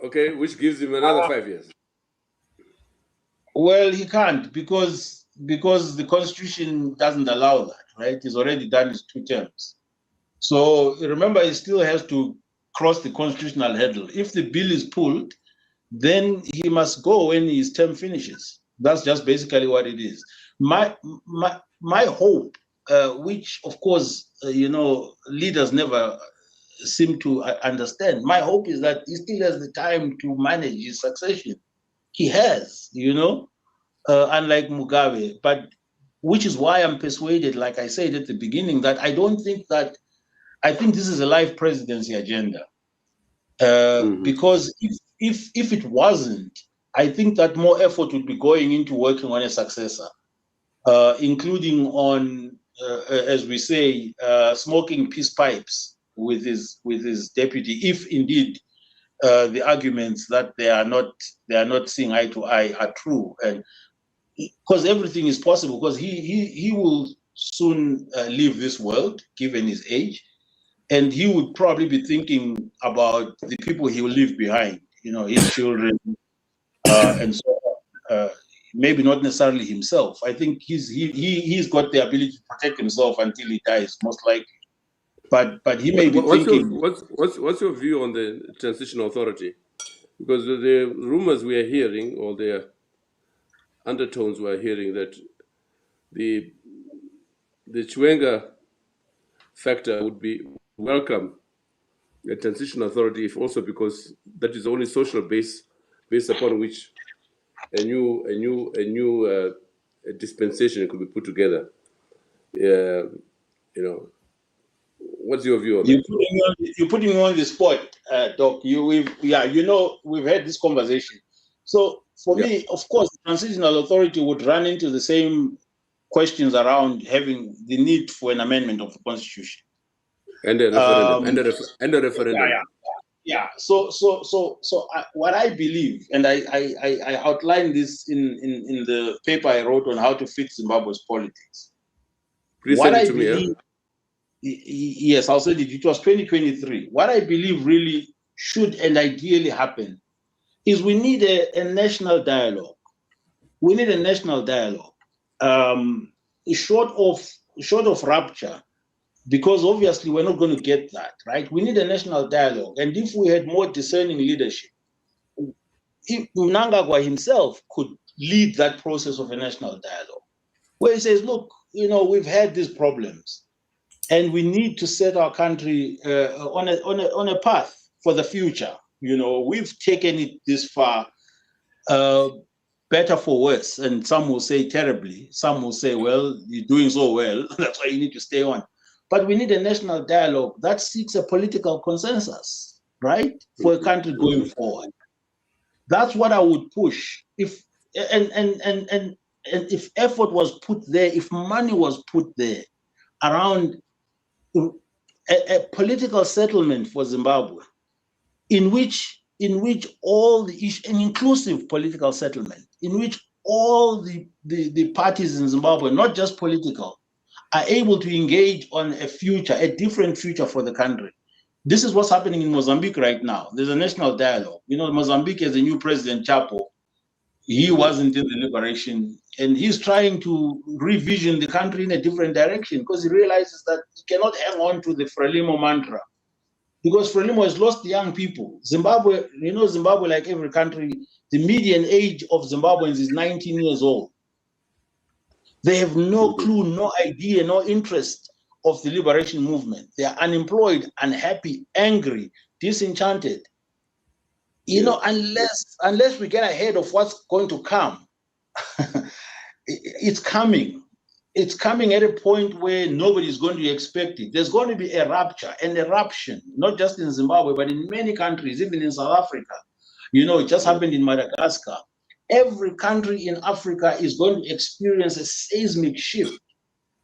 Okay, which gives him another 5 years. Well, he can't because the Constitution doesn't allow that, right? He's already done his 2 terms. So remember, he still has to cross the constitutional hurdle. If the bill is pulled, then he must go when his term finishes. That's just basically what it is. My hope, which of course leaders never seem to understand. My hope is that he still has the time to manage his succession. He has, unlike Mugabe. But which is why I'm persuaded, like I said at the beginning, that I think this is a life presidency agenda. Because if it wasn't, I think that more effort would be going into working on a successor, including on, as we say, smoking peace pipes with his deputy, if indeed the arguments that they are not seeing eye to eye are true, and because everything is possible, because he will soon leave this world given his age, and he would probably be thinking about the people he will leave behind, his children, and so on. Maybe not necessarily himself. I think he's got the ability to protect himself until he dies, most likely. But he may be thinking. What's your view on the transitional authority? Because the rumors we are hearing, or the undertones we are hearing, that the the Chiwenga factor would be welcome a transition authority, if also because that is the only social base based upon which a new dispensation could be put together. What's your view on that? You're putting me on the spot, Doc. We've had this conversation. So for me, of course, the transitional authority would run into the same questions around having the need for an amendment of the constitution and a referendum. Yeah. So what I believe, and I outlined this in the paper I wrote on how to fix Zimbabwe's politics. Please send it to me. Yes, I'll send it. It was 2023. What I believe really should and ideally happen is we need a national dialogue. We need a national dialogue, short of rupture, because obviously we're not going to get that, right? We need a national dialogue. And if we had more discerning leadership, if Mnangagwa himself could lead that process of a national dialogue, where he says, look, we've had these problems, and we need to set our country on a path for the future. We've taken it this far, better for worse, and some will say terribly. Some will say, well, you're doing so well, that's why you need to stay on. But we need a national dialogue that seeks a political consensus, right, for a country going forward. That's what I would push. If effort was put there, if money was put there around a political settlement for Zimbabwe, in which all the issues, an inclusive political settlement, in which all the parties in Zimbabwe, not just political, are able to engage on a different future for the country. This is what's happening in Mozambique right now. There's a national dialogue. Mozambique has a new president, Chapo. He wasn't in the liberation, and he's trying to revision the country in a different direction because he realizes that he cannot hang on to the Frelimo mantra, because Frelimo has lost young people. Zimbabwe, Zimbabwe, like every country, the median age of Zimbabweans is 19 years old. They have no clue, no idea, no interest of the liberation movement. They are unemployed, unhappy, angry, disenchanted. Unless we get ahead of what's going to come, it's coming. It's coming at a point where nobody's going to expect it. There's going to be a rupture, an eruption, not just in Zimbabwe, but in many countries, even in South Africa. It just happened in Madagascar. Every country in Africa is going to experience a seismic shift.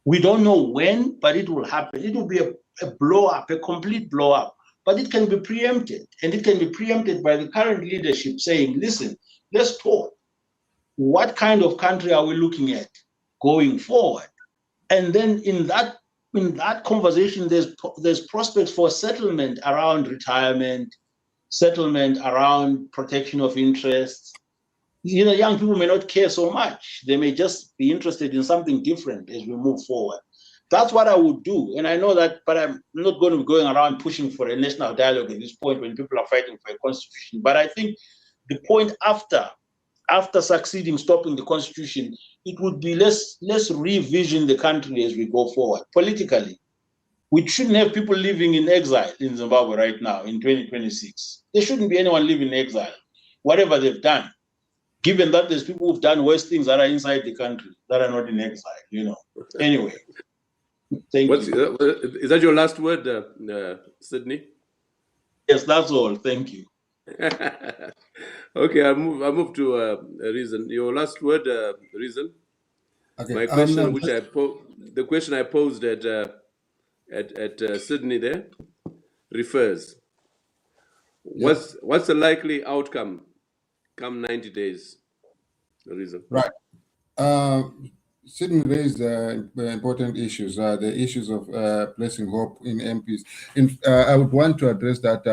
We don't know when, but it will happen. It will be a blow up, a complete blow up. But it can be preempted, and it can be preempted by the current leadership saying, listen, let's talk. What kind of country are we looking at going forward? And then in that conversation, there's prospects for settlement around retirement, settlement around protection of interests. Young people may not care so much. They may just be interested in something different as we move forward. That's what I would do. And I know that, but I'm not going to be going around pushing for a national dialogue at this point when people are fighting for a constitution. But I think the point after succeeding, stopping the constitution, it would be let's revision the country as we go forward politically. We shouldn't have people living in exile in Zimbabwe right now in 2026. There shouldn't be anyone living in exile, whatever they've done, given that there's people who've done worse things that are inside the country that are not in exile, Anyway, thank you. Is that your last word, Sydney? Yes, that's all. Thank you. Okay, I'll move to Reason. Your last word, Reason. Okay. My question, the question I posed at Sydney there, refers. What's the likely outcome come 90 days? Reason. Right. Sydney raised important issues, the issues of placing hope in MPs. I would want to address that.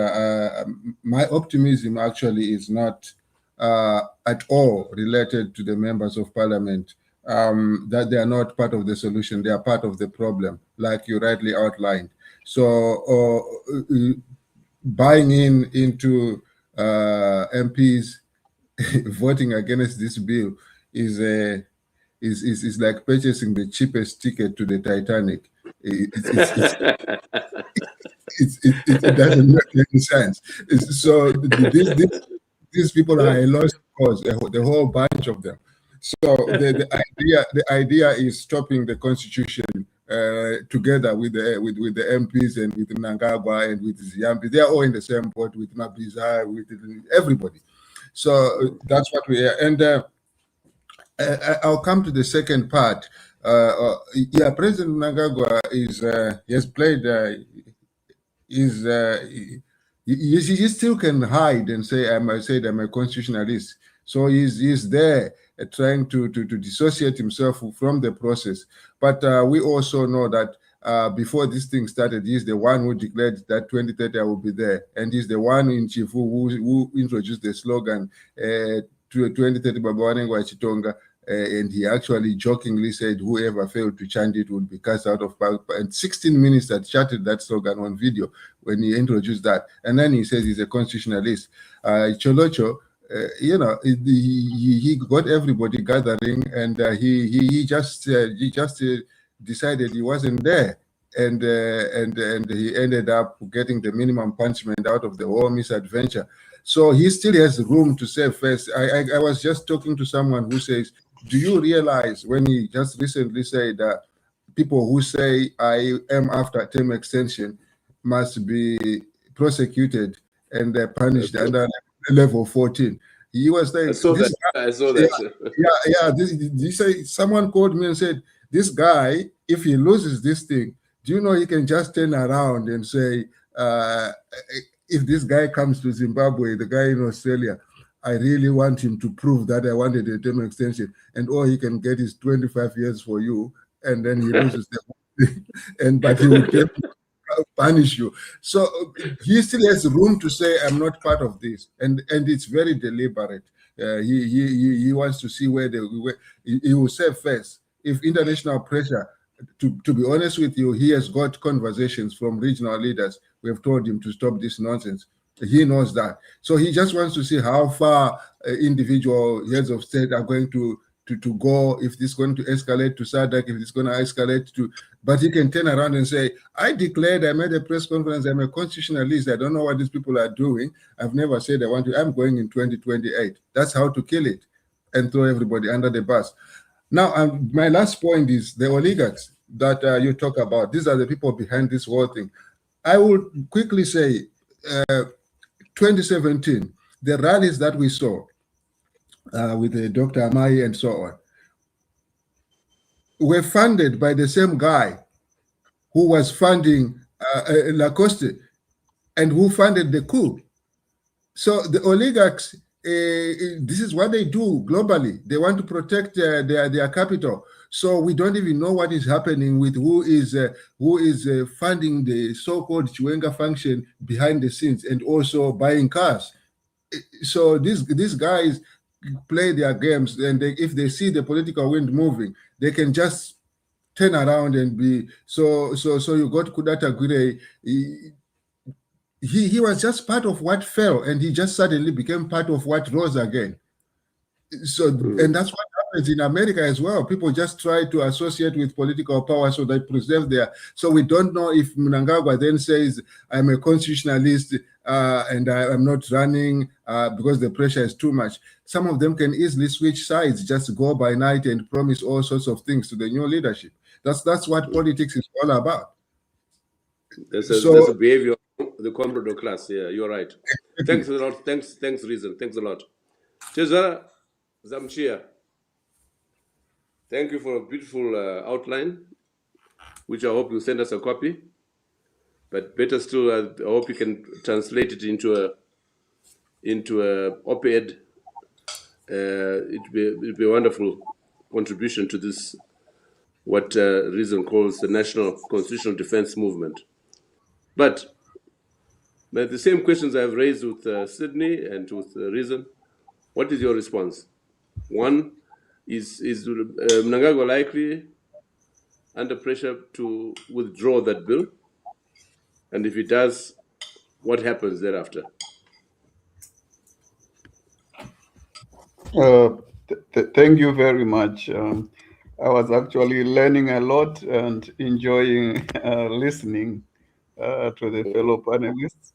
My optimism actually is not at all related to the members of parliament, that they are not part of the solution, they are part of the problem, like you rightly outlined. So buying into MPs voting against this bill is is like purchasing the cheapest ticket to the Titanic. It doesn't make any sense. So these people are a lost cause, the whole bunch of them. So the idea is stopping the constitution together with the MPs and with Mnangagwa and with Ziyambi. They are all in the same boat with Mabiza, with everybody. So that's what we are. And I'll come to the second part. Yeah, President Mnangagwa has played. He still can hide and say I'm a constitutionalist. So he's there trying to dissociate himself from the process. But we also know that before this thing started, he's the one who declared that 2030 I will be there, and he's the one in Chief who introduced the slogan to 2030 Babawanengwa Chitonga. And he actually jokingly said whoever failed to chant it would be cast out of power. And 16 ministers chanted that slogan on video when he introduced that. And then he says he's a constitutionalist. Cholocho, you know, he got everybody gathering, and he just decided he wasn't there. And he ended up getting the minimum punishment out of the whole misadventure. So he still has room to say first. I was just talking to someone who says, do you realize when he just recently said that people who say I am after term extension must be prosecuted and punished under level 14? He was like, I saw that. Yeah. Someone called me and said, this guy, if he loses this thing, do you know he can just turn around and say, if this guy comes to Zimbabwe, the guy in Australia, I really want him to prove that I wanted a term extension, and all he can get is 25 years for you, and then he loses the whole thing, but he will punish you. So he still has room to say, I'm not part of this, and it's very deliberate. He wants to see where he will say first, if international pressure, to be honest with you, he has got conversations from regional leaders. We have told him to stop this nonsense. He knows that. So he just wants to see how far individual heads of state are going to go, if this is going to escalate to SADC, if it's going to escalate to, but he can turn around and say, I declared, I made a press conference, I'm a constitutionalist, I don't know what these people are doing. I've never said I want to, I'm going in 2028. That's how to kill it and throw everybody under the bus. Now, my last point is the oligarchs that you talk about. These are the people behind this whole thing. I will quickly say, 2017, the rallies that we saw with Dr. Amai and so on were funded by the same guy who was funding Lacoste and who funded the coup. So the oligarchs, this is what they do globally. They want to protect their capital. So we don't even know what is happening with who is funding the so-called Chiwenga function behind the scenes and also buying cars. So these guys play their games, and if they see the political wind moving, they can just turn around and be so. You got Kudata Gure. He was just part of what fell, and he just suddenly became part of what rose again. So, and that's what happens in America as well. People just try to associate with political power so they preserve their. So we don't know if Mnangagwa then says, I'm a constitutionalist and I'm not running because the pressure is too much. Some of them can easily switch sides, just go by night and promise all sorts of things to the new leadership. That's what politics is all about. That's a behavior of the comprador class. Yeah, you're right. Thanks a lot. Thanks, Reason. Thanks a lot. Cesar Zamchia, thank you for a beautiful outline, which I hope you send us a copy. But better still, I hope you can translate it into a op-ed. It'd be a wonderful contribution to this, what Reason calls the National Constitutional Defense Movement. But the same questions I've raised with Sydney and with Reason, what is your response? One, is Mnangagwa likely under pressure to withdraw that bill? And if he does, what happens thereafter? Thank you very much. I was actually learning a lot and enjoying listening to the fellow panelists.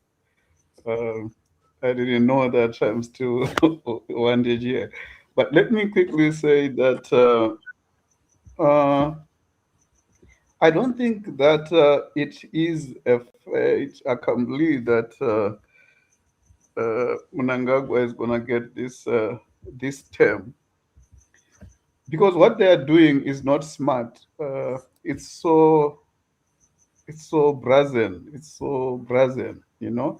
I didn't know that I'm still one day here. But let me quickly say that I don't think that it is I can believe that Mnangagwa is going to get this term, because what they are doing is not smart. It's so brazen. It's so brazen, you know.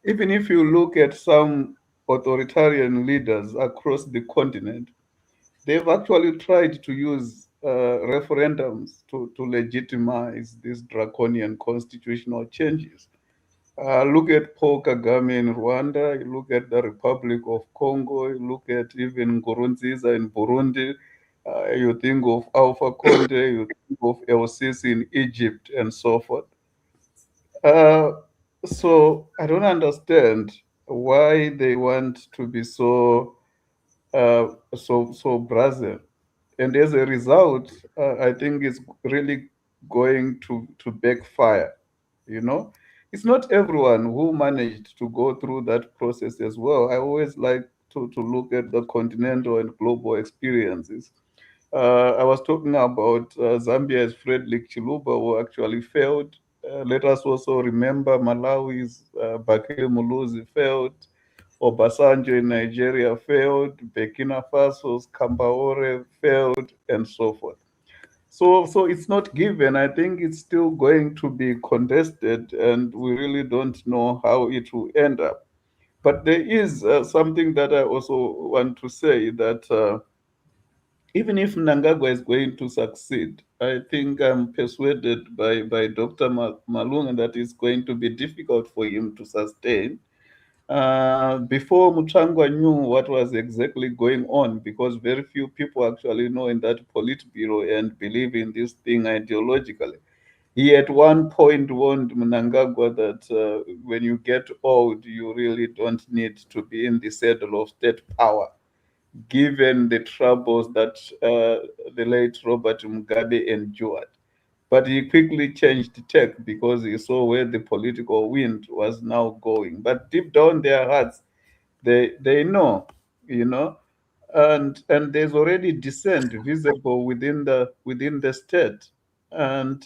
Even if you look at some authoritarian leaders across the continent, they've actually tried to use referendums to legitimize these draconian constitutional changes. Look at Paul Kagame in Rwanda, you look at the Republic of Congo, you look at even Nkurunziza in Burundi, you think of Alpha Conde, you think of El Sisi in Egypt, and so forth. Uh, so I don't understand why they want to be so brazen, and as a result, I think it's really going to backfire. You know, it's not everyone who managed to go through that process as well. I always like to look at the continental and global experiences. I was talking about Zambia's Frederick Chiluba, who actually failed. Let us also remember Malawi's Bakili Muluzi failed. Obasanjo in Nigeria failed. Burkina Faso's Kampaore failed, and so forth. So it's not given. I think it's still going to be contested, and we really don't know how it will end up. But there is something that I also want to say, that even if Mnangagwa is going to succeed, I think I'm persuaded by Dr. Malunga that it's going to be difficult for him to sustain. Before Muchangwa knew what was exactly going on, because very few people actually know in that Politburo and believe in this thing ideologically. He at one point warned Mnangagwa that when you get old, you really don't need to be in the saddle of state power, given the troubles that the late Robert Mugabe endured. But he quickly changed tack because he saw where the political wind was now going. But deep down their hearts, they know, you know, and there's already dissent visible within the state, and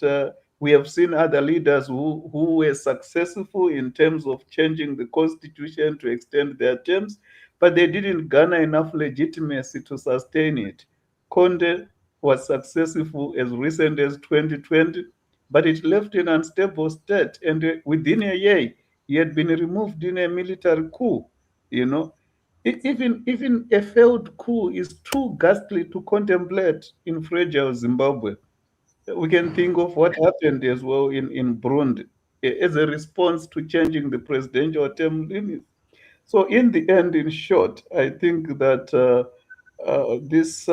we have seen other leaders who were successful in terms of changing the constitution to extend their terms, but they didn't garner enough legitimacy to sustain it. Conde was successful as recent as 2020, but it left an unstable state, and within a year he had been removed in a military coup, you know. Even a failed coup is too ghastly to contemplate in fragile Zimbabwe. We can think of what happened as well in Burundi as a response to changing the presidential term limits. So, in the end, in short, I think that this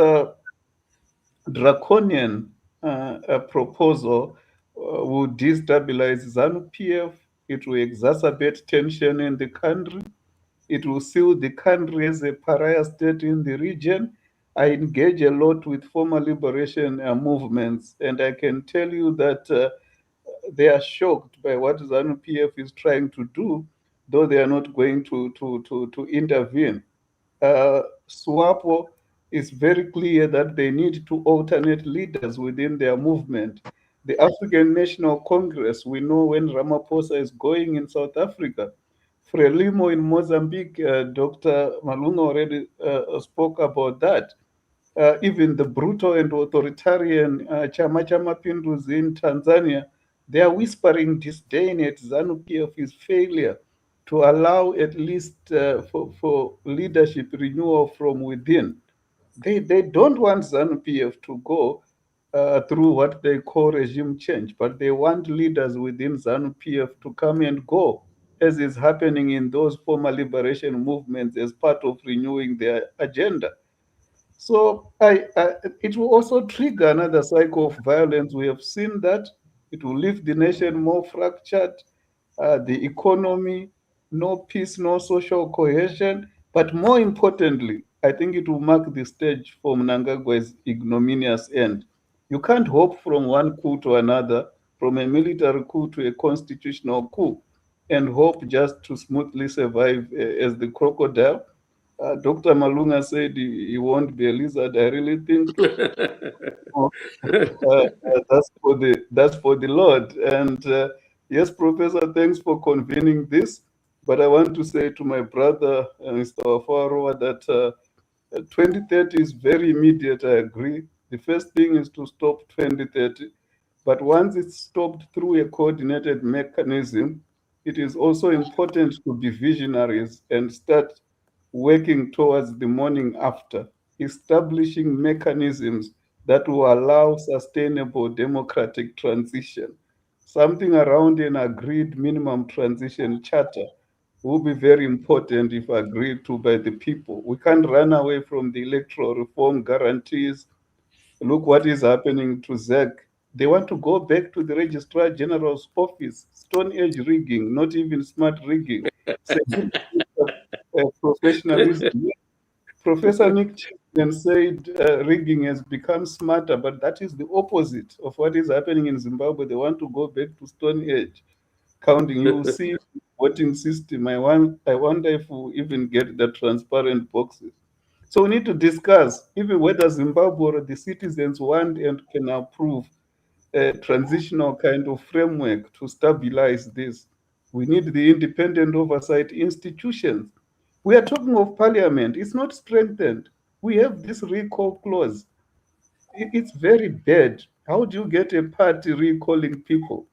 draconian proposal will destabilize ZANU-PF. It will exacerbate tension in the country. It will seal the country as a pariah state in the region. I engage a lot with former liberation movements, and I can tell you that they are shocked by what ZANU-PF is trying to do, though they are not going to intervene. SWAPO is very clear that they need to alternate leaders within their movement. The African National Congress, we know when Ramaphosa is going in South Africa. Frelimo in Mozambique, Dr. Malunga already spoke about that. Even the brutal and authoritarian Chama cha Mapinduzi in Tanzania, they are whispering disdain at ZANU-PF's failure to allow at least for leadership renewal from within. They don't want ZANU-PF to go through what they call regime change, but they want leaders within ZANU-PF to come and go, as is happening in those former liberation movements as part of renewing their agenda. So it will also trigger another cycle of violence. We have seen that. It will leave the nation more fractured, the economy, no peace, no social cohesion. But more importantly, I think it will mark the stage for Mnangagwa's ignominious end. You can't hope from one coup to another, from a military coup to a constitutional coup, and hope just to smoothly survive as the crocodile. Dr. Malunga said he won't be a lizard. I really think that's for the Lord. And yes, Professor, thanks for convening this. But I want to say to my brother, Mr. Wafaroa, that 2030 is very immediate. I agree. The first thing is to stop 2030. But once it's stopped through a coordinated mechanism, it is also important to be visionaries and start working towards the morning after, establishing mechanisms that will allow sustainable democratic transition. Something around an agreed minimum transition charter will be very important if agreed to by the people. We can't run away from the electoral reform guarantees. Look what is happening to ZEC. They want to go back to the Registrar General's office, Stone Age rigging, not even smart rigging. Professionalism. Professor Nick Chapman said rigging has become smarter, but that is the opposite of what is happening in Zimbabwe. They want to go back to Stone Age counting. You will see voting system. I wonder if we even get the transparent boxes. So we need to discuss even whether Zimbabwe or the citizens want and can approve a transitional kind of framework to stabilize this. We need the independent oversight institutions. We are talking of parliament. It's not strengthened. We have this recall clause. It's very bad. How do you get a party recalling people?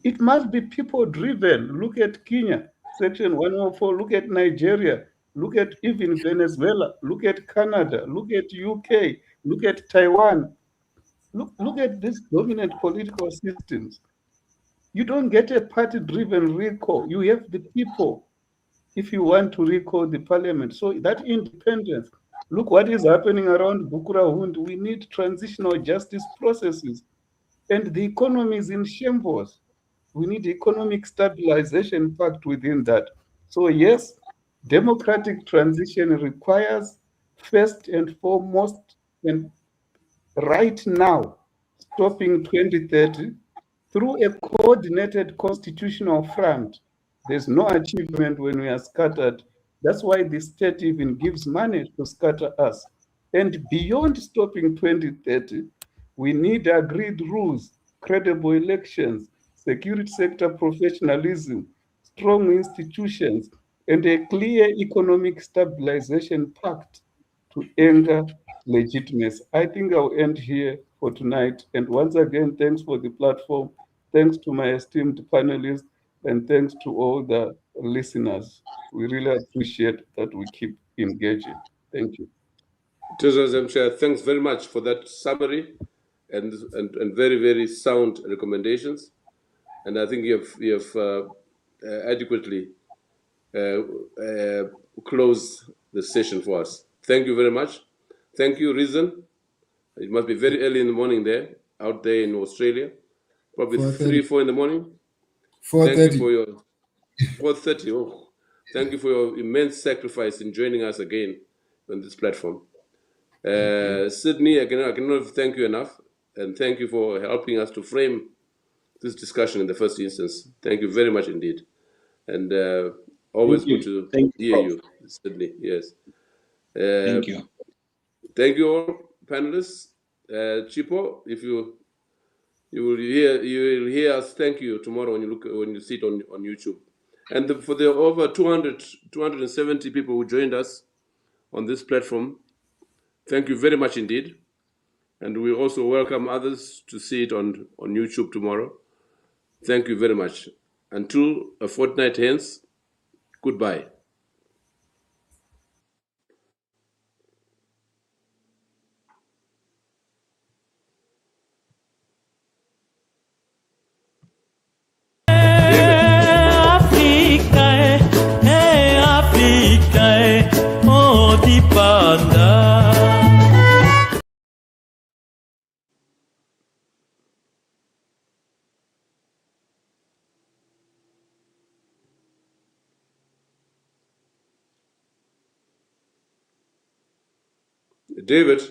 It must be people driven. Look at Kenya, Section 104. Look at Nigeria. Look at even Venezuela. Look at Canada. Look at UK. Look at Taiwan. Look at these dominant political systems. You don't get a party driven recall. You have the people if you want to recall the parliament. So that independence. Look what is happening around Bukurahund. We need transitional justice processes. And the economy is in shambles. We need economic stabilization pact within that. So yes, democratic transition requires first and foremost, and right now, stopping 2030 through a coordinated constitutional front. There's no achievement when we are scattered. That's why the state even gives money to scatter us. And beyond stopping 2030, we need agreed rules, credible elections, security sector professionalism, strong institutions, and a clear economic stabilization pact to anger legitimacy. I think I'll end here for tonight. And once again, thanks for the platform. Thanks to my esteemed panelists, and thanks to all the listeners. We really appreciate that we keep engaging. Thank you. Thanks very much for that summary and very, very sound recommendations. And I think you have adequately closed the session for us. Thank you very much. Thank you, Reason. It must be very early in the morning there, out there in Australia. Probably 3, 4 in the morning. 4:30. Thank you for your 4:30. Oh, thank you for your immense sacrifice in joining us again on this platform. Sydney, I cannot thank you enough, and thank you for helping us to frame this discussion in the first instance. Thank you very much indeed, and always good to hear you, Sydney. Yes. Thank you. Thank you all panelists. Chipo, if you will hear us. Thank you tomorrow when you see it on YouTube. And for the over 270 people who joined us on this platform, thank you very much indeed. And we also welcome others to see it on YouTube tomorrow. Thank you very much. Until a fortnight hence, goodbye. Africa, oh, di panda. David.